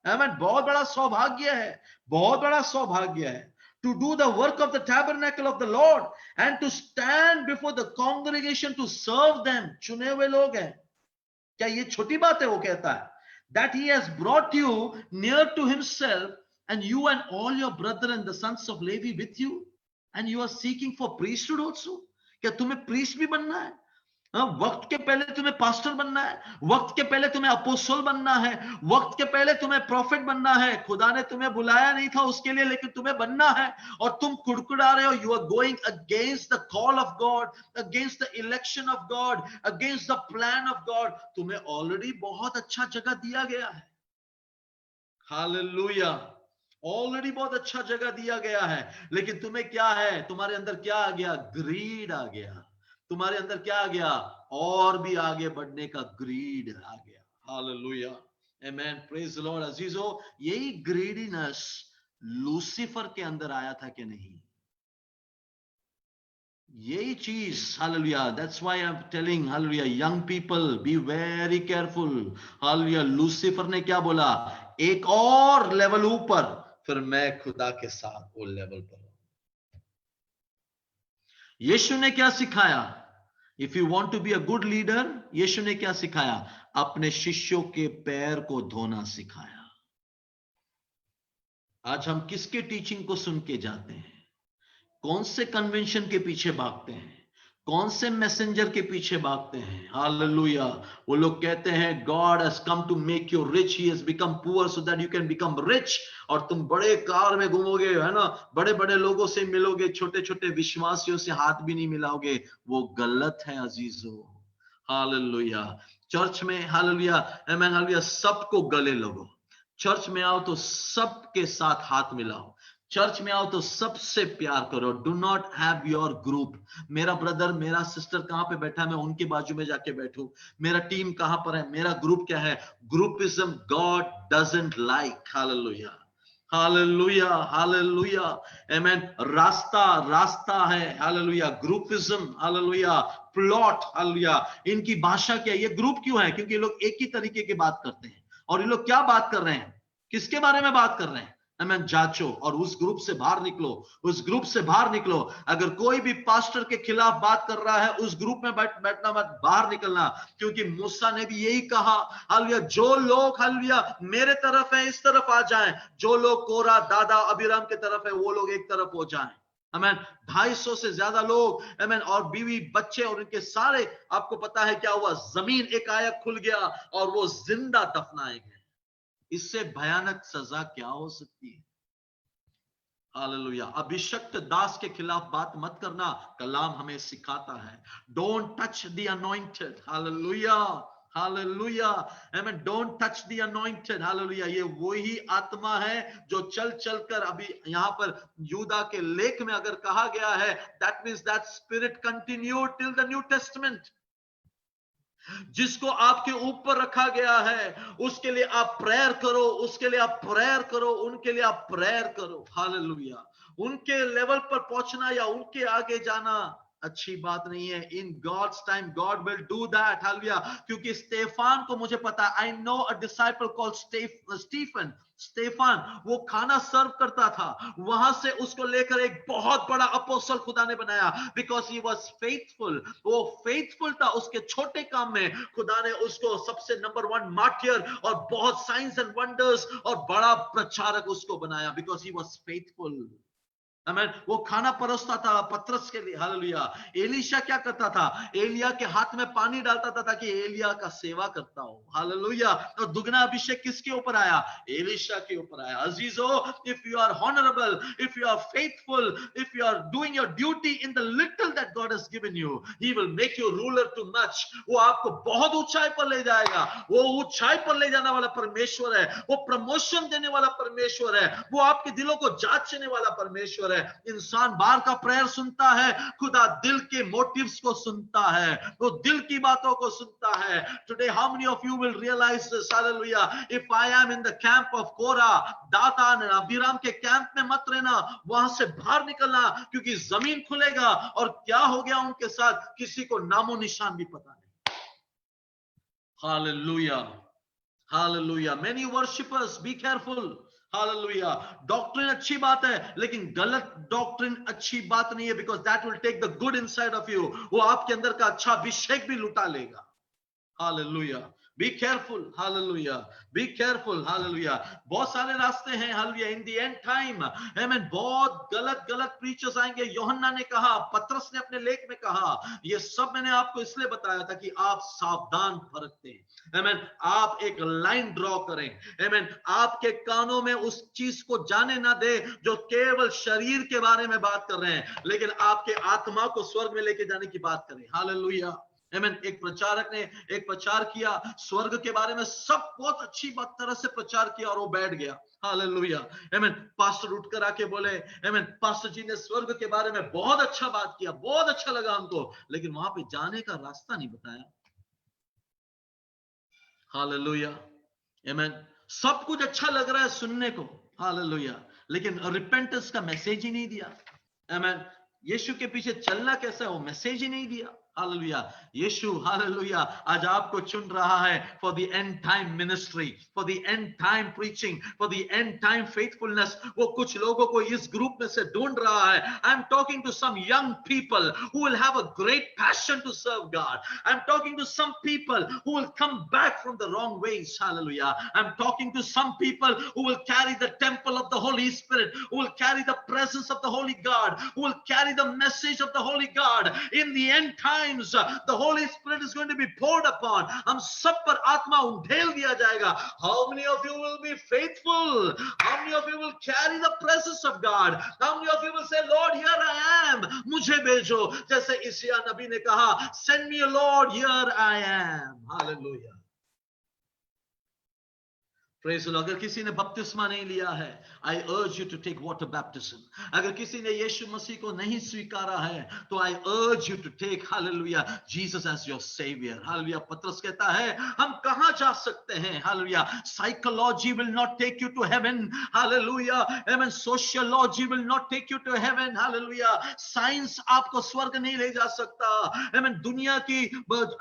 आमीन, बहुत बड़ा सौभाग्य है, बहुत बड़ा सौभाग्य है to do the work of the tabernacle of the Lord and to stand before the congregation to serve them. चुने हुए लोग हैं, क्या ये छोटी बात है? वो कहता है that he has brought you near to himself and you and all your brethren the sons of Levi with you and you are seeking for priesthood also. क्या तुम्हें priest भी बनना है? वक्त के पहले तुम्हें पास्टर बनना है, वक्त के पहले तुम्हें अपोस्टल बनना है, वक्त के पहले तुम्हें प्रॉफिट बनना है। खुदा ने तुम्हें बुलाया नहीं था उसके लिए, लेकिन तुम्हें बनना है और तुम कुड़कुड़ा रहे हो। You are going against the call of God, against the election of God, against the plan of God. तुम्हें ऑलरेडी बहुत अच्छा जगह दिया गया है। हालेलुया, ऑलरेडी बहुत अच्छा जगह दिया गया है, लेकिन तुम्हें क्या है? तुम्हारे अंदर क्या आ गया? ग्रीड आ गया। तुम्हारे अंदर क्या आ गया? और भी आगे बढ़ने का ग्रीड आ गया। हालेलुया, आमेन, प्रेज द लॉर्ड। अजीजो, यही ग्रीडीनेस लूसीफर के अंदर आया था कि नहीं? यही चीज, hallelujah, that's why I am telling, hallelujah, young people be very careful. Hallelujah, Lucifer ने क्या बोला? एक और लेवल ऊपर, फिर मैं खुदा के साथ वो लेवल पर। यीशु ने क्या सिखाया? If you want to be a good leader, यीशु ने क्या सिखाया? अपने शिष्यों के पैर को धोना सिखाया। आज हम किसके टीचिंग को सुन के जाते हैं? कौन से कन्वेंशन के पीछे भागते हैं? कौन से मैसेंजर के पीछे भागते हैं? हालेलुया, वो लोग कहते हैं God has come to make you rich, he has become poor so that you can become rich. और तुम बड़े कार में घूमोगे, है ना, बड़े बड़े लोगों से मिलोगे, छोटे छोटे विश्वासियों से हाथ भी नहीं मिलाओगे। वो गलत है अजीजों। हालेलुया, चर्च में, हालेलुया, आमेन, हालेलुया, सबको गले लगो। चर्च में आओ तो सबके साथ हाथ मिलाओ। चर्च में आओ तो सबसे प्यार करो। Do not have your group. मेरा ब्रदर, मेरा सिस्टर कहां पे बैठा है, मैं उनके बाजू में जाके बैठूं। मेरा टीम कहां पर है, मेरा ग्रुप क्या है? Groupism God doesn't like. Hallelujah, hallelujah, hallelujah, amen. रास्ता रास्ता है, hallelujah. Groupism, hallelujah, plot, hallelujah. इनकी भाषा क्या है? ये ग्रुप क्यों है? क्योंकि ये लोग एक ही तरीके की बात करते हैं। और ये लोग क्या बात कर रहे हैं? किसके बारे में बात कर रहे हैं? आमेन, जांचो और उस ग्रुप से बाहर निकलो, उस ग्रुप से बाहर निकलो। अगर कोई भी पास्टर के खिलाफ बात कर रहा है, उस ग्रुप में बैठना मत, बाहर निकलना। क्योंकि मूसा ने भी यही कहा, हालेलुया, जो लोग, हालेलुया, मेरे तरफ है इस तरफ आ जाएं, जो लोग कोरा, दादा, अबीराम के तरफ है वो लोग एक तरफ हो जाएं। आमेन, 250 से ज्यादा लोग, आमेन, और बीवी बच्चे और उनके सारे, आपको पता है क्या हुआ? जमीन एकाएक खुल गया और वो जिंदा दफनाए गए। इससे भयानक सजा क्या हो सकती है? हालेलुया, अभिषक्त दास के खिलाफ बात मत करना, कलाम हमें सिखाता है। Don't touch the anointed. Hallelujah, hallelujah, amen, don't touch the anointed. Hallelujah, ये वही आत्मा है जो चल चलकर, अभी यहां पर यूदा के लेख में अगर कहा गया है, that means that spirit continued till the new testament. जिसको आपके ऊपर रखा गया है, उसके लिए आप प्रेयर करो, उसके लिए आप प्रेयर करो, उनके लिए आप प्रेयर करो। हालेलुया, उनके लेवल पर पहुंचना या उनके आगे जाना अच्छी बात नहीं है। In God's time God will do that. Hallelujah, क्योंकि स्टेफान को मुझे पता है, I know a disciple called Stephen. Stefan वो खाना सर्व करता था, वहां से उसको लेकर एक बहुत बड़ा अपोस्टल खुदा ने बनाया, बिकॉज ही वाज फेथफुल। वो फेथफुल था उसके छोटे काम में, खुदा ने उसको सबसे नंबर 1 मार्टियर और बहुत साइंस एंड वंडर्स और बड़ा प्रचारक उसको बनाया, बिकॉज ही वाज फेथफुल। आमेन, वो खाना परोसता था पतरस के लिए। हालेलुया, एलीशा क्या करता था? एलिया के हाथ में पानी डालता था ताकि एलिया का सेवा करता हो। हालेलुया, तो दुगना अभिषेक किसके ऊपर आया? एलीशा के ऊपर आया। अजीजो, if you are honourable, if you are faithful, if you are doing your duty in the little that God has given you, he will make you ruler too much. वो आपको बहुत ऊंचाई पर ले जाएगा। वो ऊंचाई पर ले जाने वाला परमेश्वर है, वो प्रमोशन देने वाला परमेश्वर है, वो आपके दिलों को जांचने वाला परमेश्वर है। इंसान बाहर का प्रेयर सुनता है, खुदा दिल के मोटिव्स को सुनता है, वो दिल की बातों को सुनता है। Today how many of you will realise this? Hallelujah, if I am in the camp of Korah, Dathan and Abiram के कैंप में मत रहना, वहां से बाहर निकलना, क्योंकि जमीन खुलेगा और क्या हो गया उनके साथ किसी को नामो निशान भी पता नहीं। Hallelujah, hallelujah, many worshippers, B careful. Hallelujah, doctrine अच्छी बात है, लेकिन गलत डॉक्ट्रिन अच्छी बात नहीं है, because that will take the good inside of you. वो आपके अंदर का अच्छा अभिषेक भी लुटा लेगा। Hallelujah, be careful. Hallelujah, be careful. Hallelujah, बहुत सारे रास्ते हैं। Hallelujah, in the end time amen, बहुत गलत गलत प्रीचर्स आएंगे। यूहन्ना ने कहा, पतरस ने अपने लेख में कहा, ये सब मैंने आपको इसलिए बताया था कि आप सावधान फरकते हैं। आमीन, आप एक लाइन ड्रॉ करें। आमीन, आपके कानों में उस चीज को जाने ना दे जो केवल शरीर के बारे में बात कर रहे हैं, लेकिन आपके आत्मा को स्वर्ग में लेके जाने की बात करें। हालेलुया, आमीन। एक प्रचारक ने एक प्रचार किया स्वर्ग के बारे में, सब बहुत अच्छी बात तरह से प्रचार किया और वो बैठ गया। हालेलुया, आमीन। पास्टर उठकर आके बोले, आमीन, पास्टर जी ने स्वर्ग के बारे में बहुत अच्छा बात किया, बहुत अच्छा लगा हमको, लेकिन वहां पे जाने का रास्ता नहीं बताया। हालेलुया, आमीन। सब कुछ अच्छा लग रहा है सुनने को, हालेलुया, लेकिन रिपेंटेंस का मैसेज ही नहीं दिया। आमीन, यीशु के पीछे चलना कैसा है, वो मैसेज ही नहीं दिया। हालेलुया, यीशु, हालेलुया, आज आपको चुन रहा है for the end time ministry, for the end time preaching, for the end time faithfulness. वो कुछ लोगों को इस ग्रुप में से ढूंढ रहा है। I am talking to some young people who will have a great passion to serve God. I am talking to some people who will come back from the wrong ways. Hallelujah, I am talking to some people who will carry the temple of the Holy Spirit, who will carry the presence of the Holy God, who will carry the message of the Holy God. In the end times, the Holy Spirit is going to be poured upon. हम सब पर आत्मा उंडेल दिया जाएगा। How many of you will be faithful? How many of you will carry the presence of God? How many of you will say, Lord, here I am, मुझे भेजो, जैसे ईसाया नबी ने कहा, send me, Lord, here I am. Hallelujah. Praise the Lord. अगर किसी ने बपतिस्मा नहीं लिया है, I urge you to take water baptism. अगर किसी ने यीशु मसीह को नहीं स्वीकारा है, तो I urge you to take, hallelujah, Jesus as your savior. Hallelujah. पतरस कहता है, हम कहां जा सकते हैं? Hallelujah. Psychology will not take you to heaven. Hallelujah. Amen. Sociology will not take you to heaven. Hallelujah. Science आपको स्वर्ग नहीं ले जा सकता। Amen. दुनिया की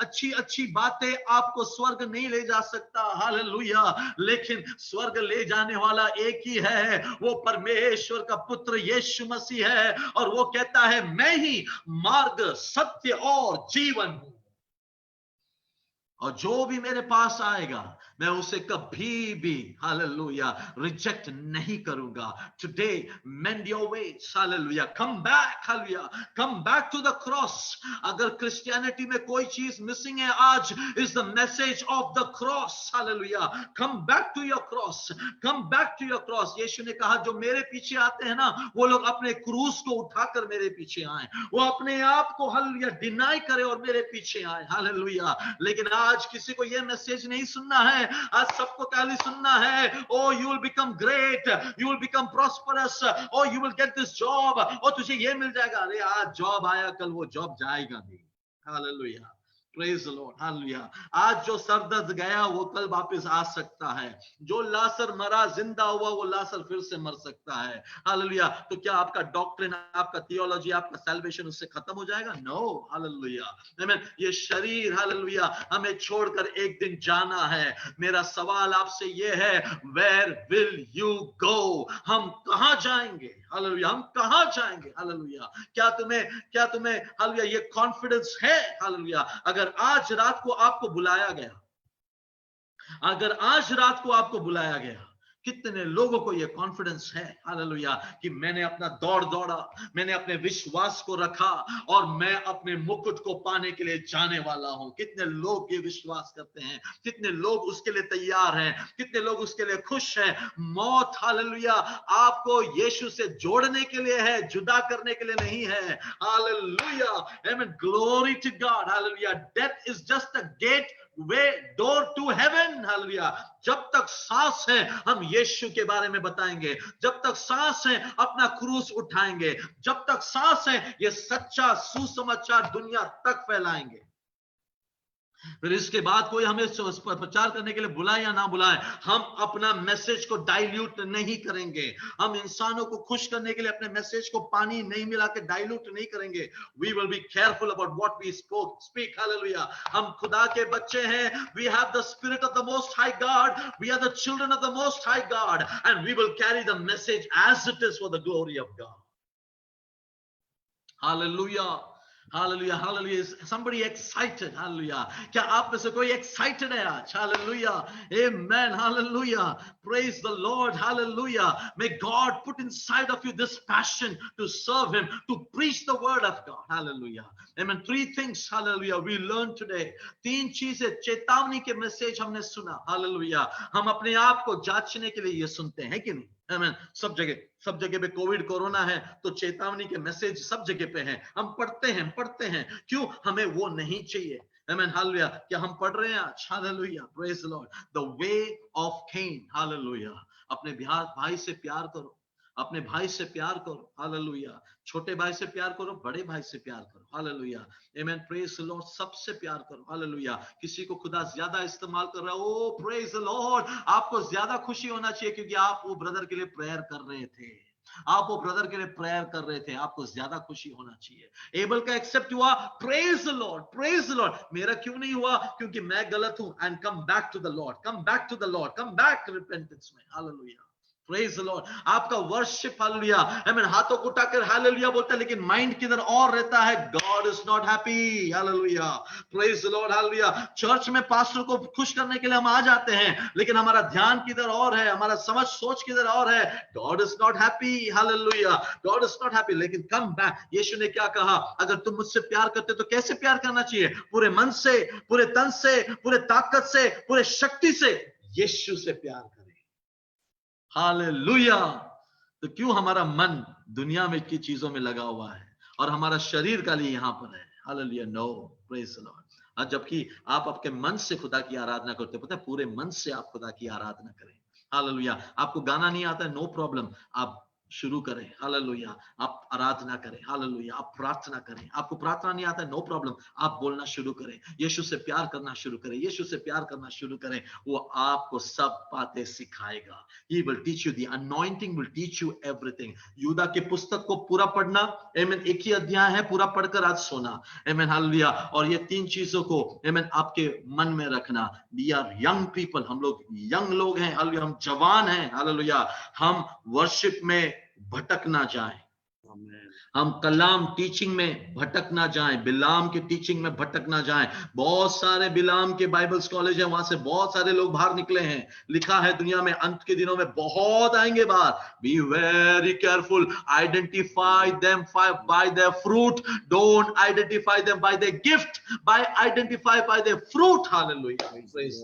अच्छी अच्छी बातें आपको स्वर्ग नहीं ले जा सकता। Hallelujah. लेकिन स्वर्ग ले जाने वाला एक ही है, वो परमेश्वर का पुत्र यीशु मसीह है। और वो कहता है, मैं ही मार्ग, सत्य और जीवन हूं, और जो भी मेरे पास आएगा मैं उसे कभी भी, हालेलुया, रिजेक्ट नहीं करूंगा। Today mend your ways, hallelujah, come back, hallelujah, come back to the cross. अगर क्रिश्चियनिटी में कोई चीज मिसिंग है आज, is the message of the cross. Hallelujah, come back to your cross, come back to your cross. यीशु ने कहा, जो मेरे पीछे आते हैं ना, वो लोग अपने क्रूस को उठाकर मेरे पीछे आए, वो अपने आप को, हालेलुया, डिनाई करे और मेरे पीछे आए। हालेलुया, लेकिन आज किसी को यह मैसेज नहीं सुनना है। आज सबको खाली सुनना है, oh you will become great, you will become prosperous, oh you will get this job, और तुझे ये मिल जाएगा। अरे आज जॉब आया, कल वो जॉब जाएगा भी। Hallelujah, praise the Lord, hallelujah. आज जो सरदर्द गया वो कल वापस आ सकता है। जो लासर मरा, जिंदा हुआ, वो लासर फिर से मर सकता है। हालेलुया। तो क्या आपका डॉक्ट्रिन, आपका थियोलॉजी, आपका सैल्वेशन उससे खत्म हो जाएगा? No, hallelujah. आमीन। ये शरीर, हालेलुया, हमें छोड़कर एक दिन जाना है। मेरा सवाल आपसे ये है, वेयर विल यू गो? हम कहां जाएंगे? हालेलुया, हम कहां जाएंगे? हालेलुया। क्या तुम्हें हालेलुया ये कॉन्फिडेंस है? हालेलुया। अगर आज रात को आपको बुलाया गया, अगर आज रात को आपको बुलाया गया, कितने लोगों को यह कॉन्फिडेंस है, हालेलुया, कि मैंने अपना दौड़ दौड़ा, मैंने अपने विश्वास को रखा और मैं अपने मुकुट को पाने के लिए जाने वाला हूं? कितने लोग ये विश्वास करते हैं? कितने लोग उसके लिए तैयार हैं? कितने लोग उसके लिए खुश हैं? मौत, हालेलुया, आपको यीशु से जोड़ने के लिए है, जुदा करने के लिए नहीं है। Hallelujah, amen, glory to God, hallelujah. Death is just a gateway, door to heaven, hallelujah. जब तक सांस है हम यीशु के बारे में बताएंगे, जब तक सांस है अपना क्रूस उठाएंगे, जब तक सांस है ये सच्चा सुसमाचार दुनिया तक फैलाएंगे। फिर इसके बाद कोई हमें प्रचार करने के लिए बुलाए या ना बुलाए, हम अपना मैसेज को डाइल्यूट नहीं करेंगे। हम इंसानों को खुश करने के लिए अपने मैसेज को पानी नहीं मिला के डाइल्यूट नहीं करेंगे। We will be careful about what we speak. Hallelujah. हम खुदा के बच्चे हैं। We have the spirit of the Most High God, we are the children of the Most High God, and we will carry the message as it is for the glory of God. Hallelujah, hallelujah, hallelujah. Is somebody excited? Hallelujah. क्या आप में से कोई excited है आज? Hallelujah, amen, hallelujah, praise the Lord, hallelujah. May God put inside of you this passion to serve Him, to preach the word of God, hallelujah, amen। Three things, hallelujah, we learned today। तीन चीजें, चेतावनी के message हमने सुना, hallelujah. हम अपने आप को जांचने के लिए ये सुनते हैं कि नहीं? आमीन। सब जगह पे कोविड कोरोना है तो चेतावनी के मैसेज सब जगह पे हैं। हम पढ़ते हैं। क्यों? हमें वो नहीं चाहिए। आमीन, हालेलुया। क्या हम पढ़ रहे हैं आज? Hallelujah, praise the Lord. The way of Cain, hallelujah. अपने भाई से प्यार करो, अपने भाई से प्यार करो, हालेलुया। छोटे भाई से प्यार करो, बड़े भाई से प्यार करो, हालेलुया, आमीन, प्रेज द लॉर्ड। सबसे प्यार करो, हालेलुया। किसी को खुदा ज्यादा इस्तेमाल कर रहा है, ओ प्रेज द लॉर्ड, आपको ज्यादा खुशी होना चाहिए क्योंकि आप वो ब्रदर के लिए प्रेयर कर रहे थे, आप वो ब्रदर के लिए प्रेयर कर रहे थे, आपको ज्यादा खुशी होना चाहिए। एबल का एक्सेप्ट हुआ, praise the Lord, praise the Lord. मेरा क्यों नहीं हुआ? क्योंकि मैं गलत हूं। And come back to the Lord, come back to the Lord, come back repentance में, हालेलुया, प्रेज द लॉर्ड। आपका वर्शिप, हालेलुया, आमीन, हाथों को उठाकर हालेलुया बोलता है, लेकिन माइंड किधर और रहता है? God is not happy, hallelujah, praise the Lord, hallelujah. Church में पास्टर को खुश करने के लिए हम आ जाते हैं, लेकिन हमारा ध्यान किधर और है, हमारा समझ सोच किधर और है। God is not happy, hallelujah, God is not happy. लेकिन कम बैक, यीशु ने क्या कहा? अगर तुम मुझसे प्यार करते तो कैसे प्यार करना चाहिए? पूरे मन से, पूरे तन से, पूरे ताकत से, पूरे शक्ति से यीशु से प्यार करें, हालेलुया। तो क्यों हमारा मन दुनिया में की चीजों में लगा हुआ है और हमारा शरीर का लिए यहां पर है? Hallelujah, no, praise the Lord. जबकि आप आपके मन से खुदा की आराधना करते, पता है, पूरे मन से आप खुदा की आराधना करें, हालेलुया। आपको गाना नहीं आता है, नो प्रॉब्लम, आप शुरू करें, हालेलुया, आप आराधना करें, हालेलुया, आप प्रार्थना करें। आपको प्रार्थना नहीं आता है, नो प्रॉब्लम, आप बोलना शुरू करें, यीशु से प्यार करना शुरू करें, यीशु से प्यार करना शुरू करें। वो आपको सब बातें सिखाएगा। He will teach you, the anointing will teach you everything। यूदा के पुस्तक को पूरा पढ़ना, आमीन, एक ही अध्याय है, पूरा पढ़कर आज सोना, आमीन, हालेलुया। और ये तीन चीजों को, आमीन, आपके मन में रखना। We are young people, हम लोग यंग लोग हैं, हालेलुया, हम जवान हैं, हालेलुया। हम वर्शिप में भटक ना जाएं, हम कलाम टीचिंग में भटक ना जाएं, बिलाम के टीचिंग में भटक ना जाएं। बहुत सारे बिलाम के बाइबल कॉलेज है, वहां से बहुत सारे लोग बाहर निकले हैं। लिखा है दुनिया में अंत के दिनों में बहुत आएंगे बाहर। Be very careful, identify them by their fruit, don't identify them by their gift, by identify by their fruit, hallelujah, praise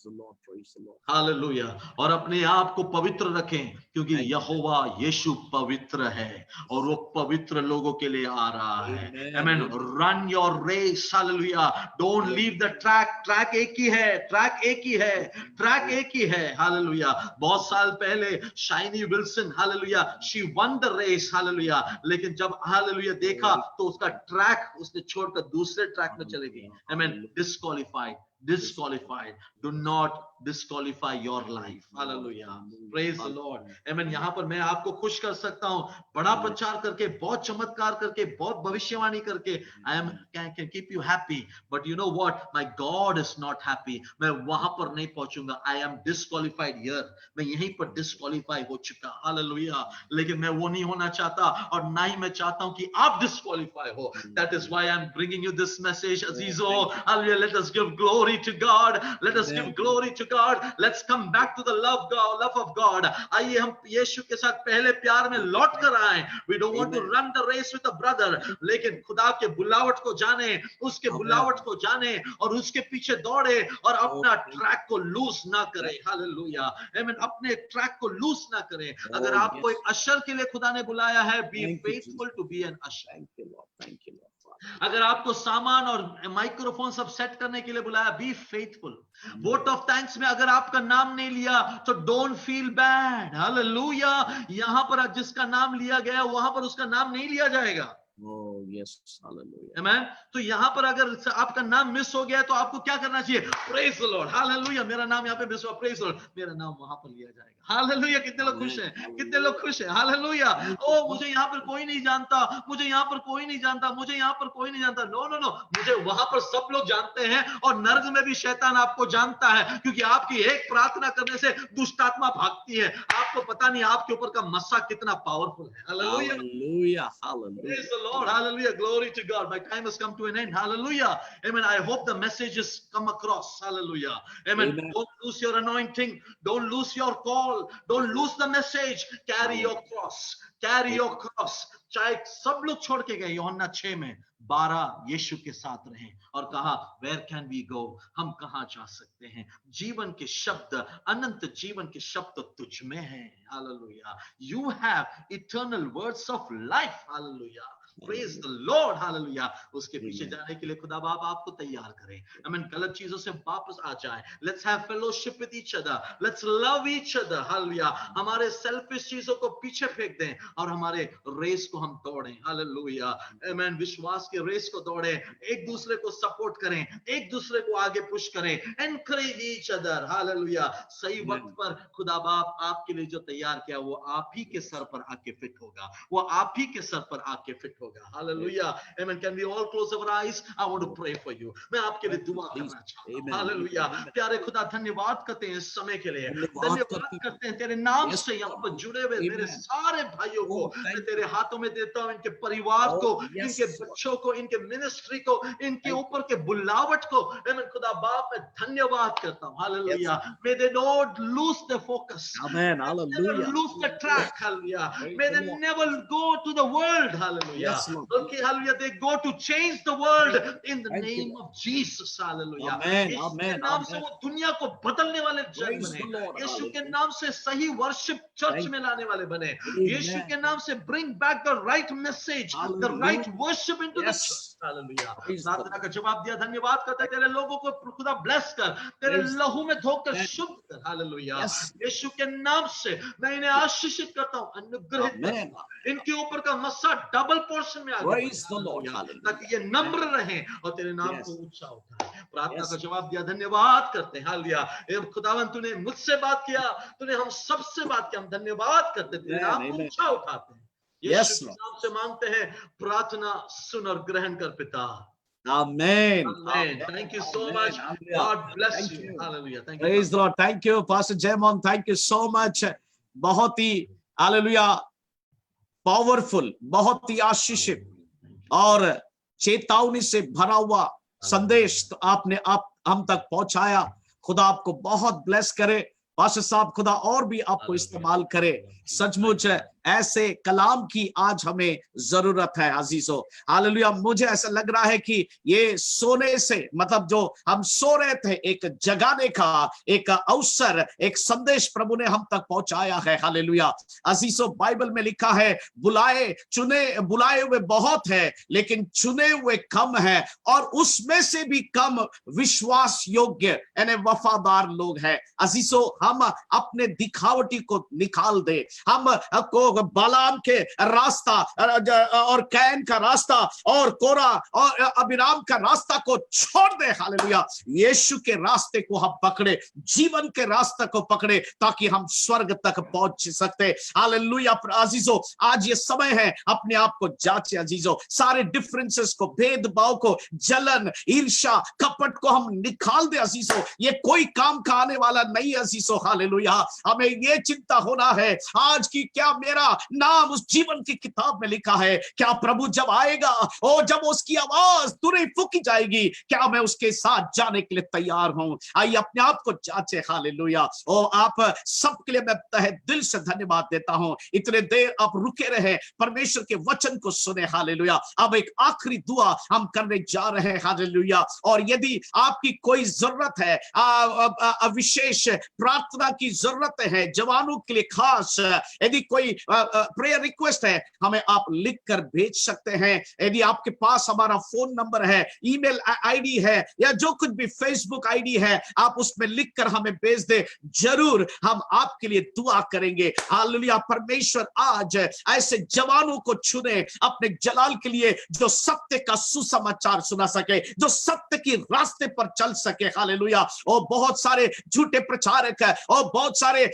the Lord, hallelujah. और अपने आप को पवित्र रखें क्योंकि यहोवा यीशु पवित्र है और वो पवित्र लोगों के लिए आ रहा है। Amen. Run your race, hallelujah, don't leave the track. Track एक ही है, ट्रैक एक ही है, ट्रैक एक ही है, हालेलुया। बहुत साल पहले Shiny Wilson, hallelujah, she won the race, hallelujah, लेकिन जब हालेलुया देखा तो उसका ट्रैक उसने छोड़कर दूसरे ट्रैक में चले गई। आमीन। Disqualified, disqualified, do not disqualify your life, hallelujah, praise the Lord, amen। यहां पर मैं आपको खुश कर सकता हूं, बड़ा प्रचार करके, बहुत चमत्कार करके, बहुत भविष्यवाणी करके, I am can keep you happy, but you know what, my God is not happy। मैं वहां पर नहीं पहुंचूंगा, I am disqualified here, मैं यहीं पर disqualify हो चुका, hallelujah। लेकिन मैं वो नहीं होना चाहता और ना ही मैं चाहता हूं कि आप disqualify हो। That is why I am bringing you this message, Azizo, hallelujah। Let us give glory to God, let us give glory to God, let's come back to the love of God। आइए हम यीशु के साथ पहले प्यार में लौट कर आए। We don't want to run the race with a brother, लेकिन खुदा के बुलावट को जाने, उसके बुलावट को जाने और उसके पीछे दौड़े और अपना ट्रैक को लूज ना करे, हालेलुया, आमीन, अपने ट्रैक को लूज ना करे। अगर आपको एक अशर के लिए खुदा ने बुलाया है, be faithful to be an usher। Thank you Lord। अगर आपको सामान और माइक्रोफोन सब सेट करने के लिए बुलाया, be faithful. Vote of thanks में अगर आपका नाम नहीं लिया तो डोंट फील बैड, हालेलुया। यहां पर जिसका नाम लिया गया वहां पर उसका नाम नहीं लिया जाएगा, Oh yes, hallelujah. Amen? तो यहाँ पर अगर आपका नाम मिस हो गया है तो आपको क्या करना चाहिए? Praise the Lord, hallelujah. मेरा नाम यहाँ पे मिस हुआ, प्रेज द लॉर्ड, मेरा नाम वहां पर लिया जाएगा, हालेलुया। कितने लोग खुश हैं? कितने लोग खुश हैं? हालेलुया। ओ मुझे यहाँ पर कोई नहीं जानता, मुझे यहाँ पर कोई नहीं जानता, मुझे यहाँ पर कोई नहीं जानता। नो नो नो, मुझे वहां पर सब लोग जानते हैं, और नर्क में भी शैतान आपको जानता है, क्योंकि आपकी एक प्रार्थना करने से दुष्ट आत्मा भागती है। आपको पता नहीं आपके ऊपर का मस्सा कितना पावरफुल है। Hallelujah, Hallelujah, hallelujah. praise the Lord. Hallelujah. Glory to God. My time has come to an end. Hallelujah. Amen. I hope the message has come across. Hallelujah. Amen. Amen. Don't lose your anointing. Don't lose your call. Don't lose the message. Carry your cross. Carry your cross. चाहे सब लोग छोड़ के गए, यूहन्ना 6 में 12 यीशु के साथ रहे और कहा, वेयर कैन वी गो, हम कहां जा सकते हैं? जीवन के शब्द, अनंत जीवन के शब्द तुझ में हैं। Hallelujah. You have eternal words of life. Hallelujah. Praise the Lord. Hallelujah. उसके पीछे जाने के लिए खुदा बाप आपको तैयार करें। आमीन। गलत चीजों से वापस आ जाए। Let's have fellowship with each other, let's love each other. Hallelujah. हमारे सेल्फिश चीजों को पीछे फेंक दें और हमारे रेस को हम दौड़ें। हालेलुया। आमीन। विश्वास के रेस को दौड़ें, एक दूसरे को सपोर्ट करें, एक दूसरे को आगे पुश करें, एनकरेज ईच अदर। हालेलुया। सही वक्त पर खुदा बाप आपके लिए जो तैयार किया वो आप ही के सर पर आके फिट होगा, वो आप ही के सर पर आके फिट होगा। Hallelujah. Amen. Can we all close our eyes? I want to pray for you. मैं आपके लिए दुआ करना चाहता हूं। हालेलुया। प्यारे खुदा, धन्यवाद करते हैं इस समय के लिए, धन्यवाद करते हैं तेरे नाम से यहाँ पर जुड़े हुए मेरे सारे भाइयों को मैं तेरे हाथों में देता हूं, इनके परिवार को, इनके बच्चों को, इनके मिनिस्ट्री को, इनके ऊपर के बुलावट को। आमीन। खुदा बाप मैं धन्यवाद करता हूं। Hallelujah. May they not lose their focus. Amen. Never Hallelujah. lose the track. Hallelujah. May they never go to the world. Hallelujah. Yes, Lord. Okay, hallelujah. They go to change the world in the name of Jesus. Hallelujah. Amen. यीशु के Amen. नाम से वो दुनिया को बदलने वाले जन Praise बने। the Lord. यीशु के नाम से सही वर्शिप चर्च में लाने वाले बने। यीशु के नाम से bring back the right message, the Hallelujah. right worship into the Yes. church. Hallelujah. Praise प्रार्थना का जवाब दिया, धन्यवाद करते हैं। तेरे लोगों को खुदा ब्लेस कर, तेरे Praise लहू में धोकर Amen. शुद्ध कर। हालेलुया। Yes. यीशु के नाम से मैं इन्हें आशीषित करता हूं, अनुग्रहित करता Amen. हूं। इनके ऊपर का मस्सा डबल पोर्शन में आगे Praise बढ़े। the Lord. हालेलुया। Hallelujah. ताकि ये नम्र रहे और तेरे नाम Yes. को ऊंचा उठाए। प्रार्थना Yes. का जवाब दिया, धन्यवाद करते हैं। हालेलुया। ए खुदावन, तूने मुझसे बात किया, तूने हम सबसे बात किया, हम धन्यवाद करते हैं, तेरे Amen. नाम को Amen. ऊंचा उठाते हैं। Yes, यीशु के Lord. नाम से मांगते हैं, प्रार्थना सुन और ग्रहण कर पिता। Amen. Amen. Thank you so much. Hallelujah. God bless Thank you. you. Hallelujah. Thank you. Praise the Lord. Thank you, Pastor Jaimon. Thank you so much. बहुत ही हालेलुया पावरफुल, बहुत ही आशीषित और चेतावनी से भरा हुआ संदेश तो आपने आप हम तक पहुंचाया। खुदा आपको बहुत ब्लेस करे। पास्टर साहब, खुदा और भी आपको इस्तेमाल करे। सचमुच ऐसे कलाम की आज हमें जरूरत है अजीजों। हालेलुया। मुझे ऐसा लग रहा है कि ये सोने से मतलब जो हम सो रहे थे, एक जगाने का एक अवसर, एक संदेश प्रभु ने हम तक पहुंचाया है। हालेलुया। अजीजों, बाइबल में लिखा है, बुलाए हुए बहुत है लेकिन चुने हुए कम है, और उसमें से भी कम विश्वास योग्य यानी वफादार लोग हैं। अजीजों, हम अपने दिखावटी को निकाल दे, हम को बालाम के रास्ता और कैन का रास्ता और कोरा और अबिराम का रास्ता को छोड़ दे। हालेलुया। यीशु के रास्ते को हम पकड़े, जीवन के रास्ते को पकड़े, ताकि हम स्वर्ग तक पहुंच सकते। हालेलुया। अजीजों, आज ये समय है अपने आप को जांचे। अजीजों, सारे डिफरेंसेस को, भेदभाव को, जलन, ईर्ष्या, कपट को हम निकाल दे। अजीजों, ये कोई काम का आने वाला नहीं। अजीजों, हालेलुया। हमें ये चिंता होना है आज की, क्या मेरा नाम उस जीवन की किताब में लिखा है? क्या प्रभु जब आएगा और जब उसकी आवाज तुरंत फूकी जाएगी, क्या मैं उसके साथ जाने के लिए तैयार हूं? आइए अपने आप को जांचे। हालेलुया। और आप सबके लिए मैं तहे दिल से धन्यवाद देता हूं। इतने देर आप रुके रहे, परमेश्वर के वचन को सुने। हालेलुया। अब एक आखिरी दुआ हम करने जा रहे हैं। हालेलुया। और यदि आपकी कोई जरूरत है, विशेष प्रार्थना की जरूरत है, जवानों के लिए खास, यदि कोई प्रेयर रिक्वेस्ट है, हमें आप लिख कर भेज सकते हैं। यदि आपके पास हमारा फोन नंबर है, ईमेल आईडी है, या जो कुछ भी फेसबुक आईडी है, आप उसमें लिख कर हमें भेज दे, जरूर हम आपके लिए दुआ करेंगे। हालेलुया। परमेश्वर आज ऐसे जवानों को चुने अपने जलाल के लिए, जो सत्य का सुसमाचार सुना सके, जो सत्य की रास्ते पर चल सके। हालेलुया। और बहुत सारे झूठे प्रचारक और बहुत सारे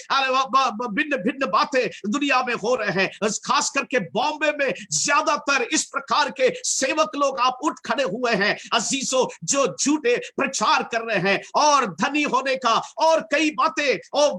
भिन्न भिन्न बातें दुनिया में हो रहे हैं, खास करके बॉम्बे में ज्यादातर इस प्रकार के सेवक लोग आप उठ खड़े हुए हैं अजीजों, जो झूठे प्रचार कर रहे हैं और धनी होने का और कई बातें और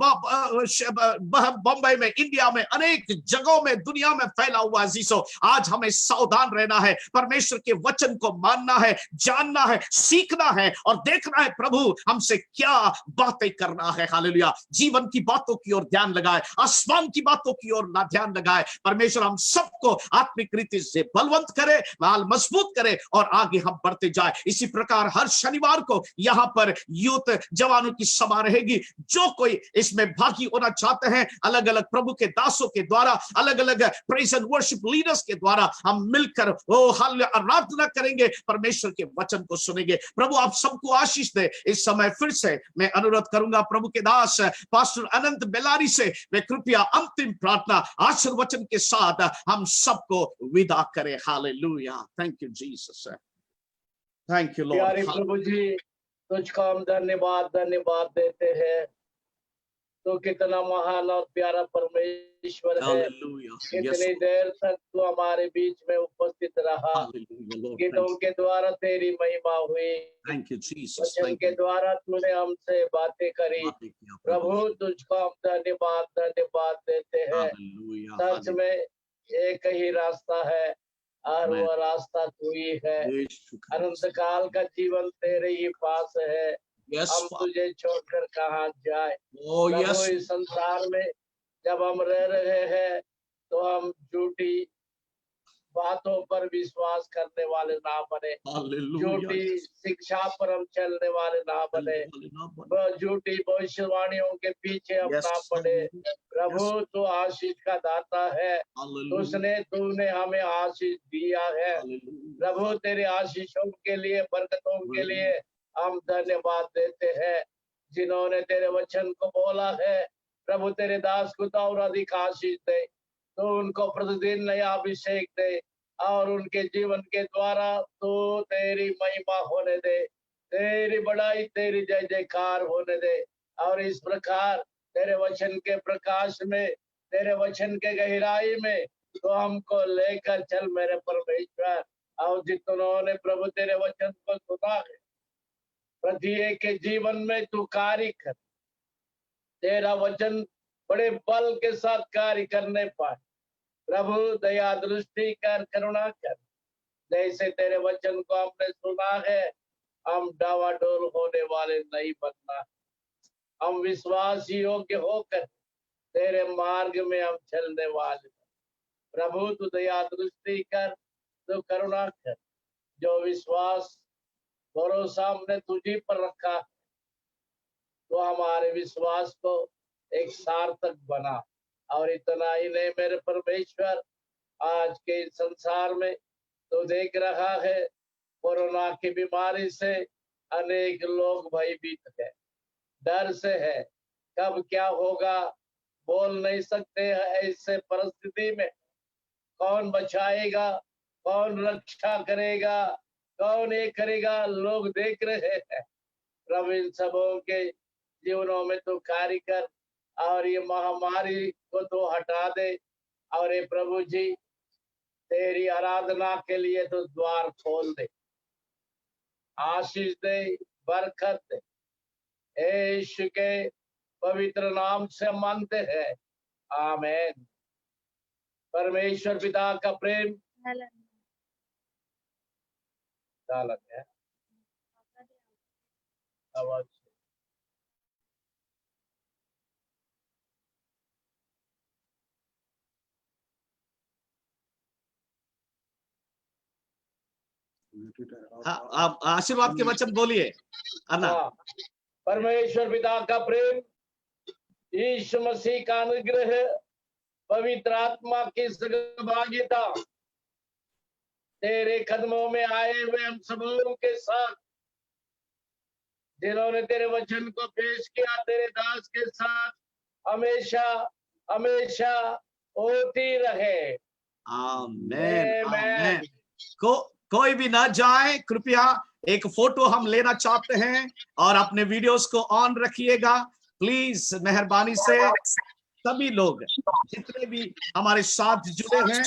बॉम्बे में, इंडिया में, अनेक जगहों में, दुनिया में फैला हुआ। अजीजों, आज हमें सावधान रहना है, परमेश्वर के वचन को मानना है, जानना है, सीखना है और देखना है प्रभु हमसे क्या बातें करना है। हालेलुया। जीवन की बातों की ओर ध्यान लगाए, आसमान की बातों की ओर ना ध्यान लगाए। परमेश्वर हम सबको आत्मिक रीति से बलवंत करे, बाल मजबूत करे और आगे हम बढ़ते जाए। इसी प्रकार हर शनिवार को यहाँ पर यूथ जवानों की सभा रहेगी। जो कोई इसमें भागी होना चाहते हैं, अलग अलग प्रभु के दासों के द्वारा, अलग अलग प्रेज एंड वर्शिप लीडर्स के द्वारा हम मिलकर आराधना करेंगे, परमेश्वर के वचन को सुनेंगे। प्रभु आप सबको आशीष दे। इस समय फिर से मैं अनुरोध करूंगा प्रभु के दास पास्टर अनंत बेलारी से, मैं कृपया अंतिम प्रार्थना आशीर्वाद वचन के साथ हम सबको विदा करें। Hallelujah. Thank you Jesus. Thank you Lord. प्यारे प्रभु जी, तुझको हम धन्यवाद देते हैं। तो कितना महान और प्यारा परमेश्वर है। कितनी देर तक तू हमारे बीच में उपस्थित रहा। गीतों के द्वारा तेरी महिमा हुई, वचन के द्वारा तूने हमसे बातें करी। प्रभु तुझको हम धन्यवाद देते हैं। सच में एक ही रास्ता है और वह रास्ता तू ही है। अनंत काल का जीवन तेरे ही पास है। हम तुझे छोड़कर कहाँ जाए। प्रभु इस संसार में जब हम रह रहे हैं तो हम झूठी बातों पर विश्वास करने वाले ना बने, झूठी शिक्षा पर हम चलने वाले ना बने, झूठी भविष्यवाणियों के पीछे हम ना पड़े। प्रभु तू आशीष का दाता है, तूने हमें आशीष दिया है। प्रभु तेरे आशीषों के लिए, बरकतों के लिए हम धन्यवाद देते हैं। जिन्होंने तेरे वचन को बोला है, प्रभु तेरे दास को और अधिक आशीष दे, तो उनको प्रतिदिन नया अभिषेक दे और उनके जीवन के द्वारा तो तेरी महिमा होने दे, तेरी बड़ाई, तेरी जय जयकार होने दे। और इस प्रकार तेरे वचन के प्रकाश में, तेरे वचन के गहराई में तो हमको लेकर चल मेरे परमेश्वर। और जितनों ने प्रभु तेरे वचन को सुना है, प्रत्येक के जीवन में तू कार्य कर, तेरा वचन बड़े बल के साथ कार्य करने पाए। प्रभु दया दृष्टि कर, करुणा कर। जैसे तेरे वचन को हमने सुना है, हम डावाडोल होने वाले नहीं बनना, हम विश्वास योग्य होकर तेरे मार्ग में हम चलने वाले। प्रभु तू दया दृष्टि कर, तू करुणा कर। जो विश्वास भरोसा हमने तुझी पर रखा, तो हमारे विश्वास को एक सार्थक बना। और इतना ही नहीं मेरे परमेश्वर, आज के संसार में तो देख रहा है, कोरोना की बीमारी से अनेक लोग भयभीत है, डर से है। कब क्या होगा बोल नहीं सकते हैं। ऐसे परिस्थिति में कौन बचाएगा, कौन रक्षा करेगा, कौन ये करेगा, लोग देख रहे हैं। प्रभु इन सबों के जीवनों में तो कार्य कर और ये महामारी को तो हटा दे। और ये प्रभु जी तेरी आराधना के लिए तो द्वार खोल दे, आशीष दे, बरकत दे। यीशु के पवित्र नाम से मांगते हैं, आमीन। परमेश्वर पिता का प्रेम, है आवाज आप आशीर्वाद के वचन बोलिए। परमेश्वर पिता का प्रेम, यीशु मसीह का अनुग्रह, पवित्र आत्मा की सहभागिता तेरे कदमों में आए हुए हम सबों के साथ, जिन्होंने तेरे वचन को पेश किया, तेरे दास के साथ हमेशा हमेशा होती रहे। आमेन आमेन। आमेन। कोई भी ना जाए, कृपया एक फोटो हम लेना चाहते हैं और अपने वीडियोस को ऑन रखिएगा प्लीज, मेहरबानी से। सभी लोग जितने भी हमारे साथ जुड़े हैं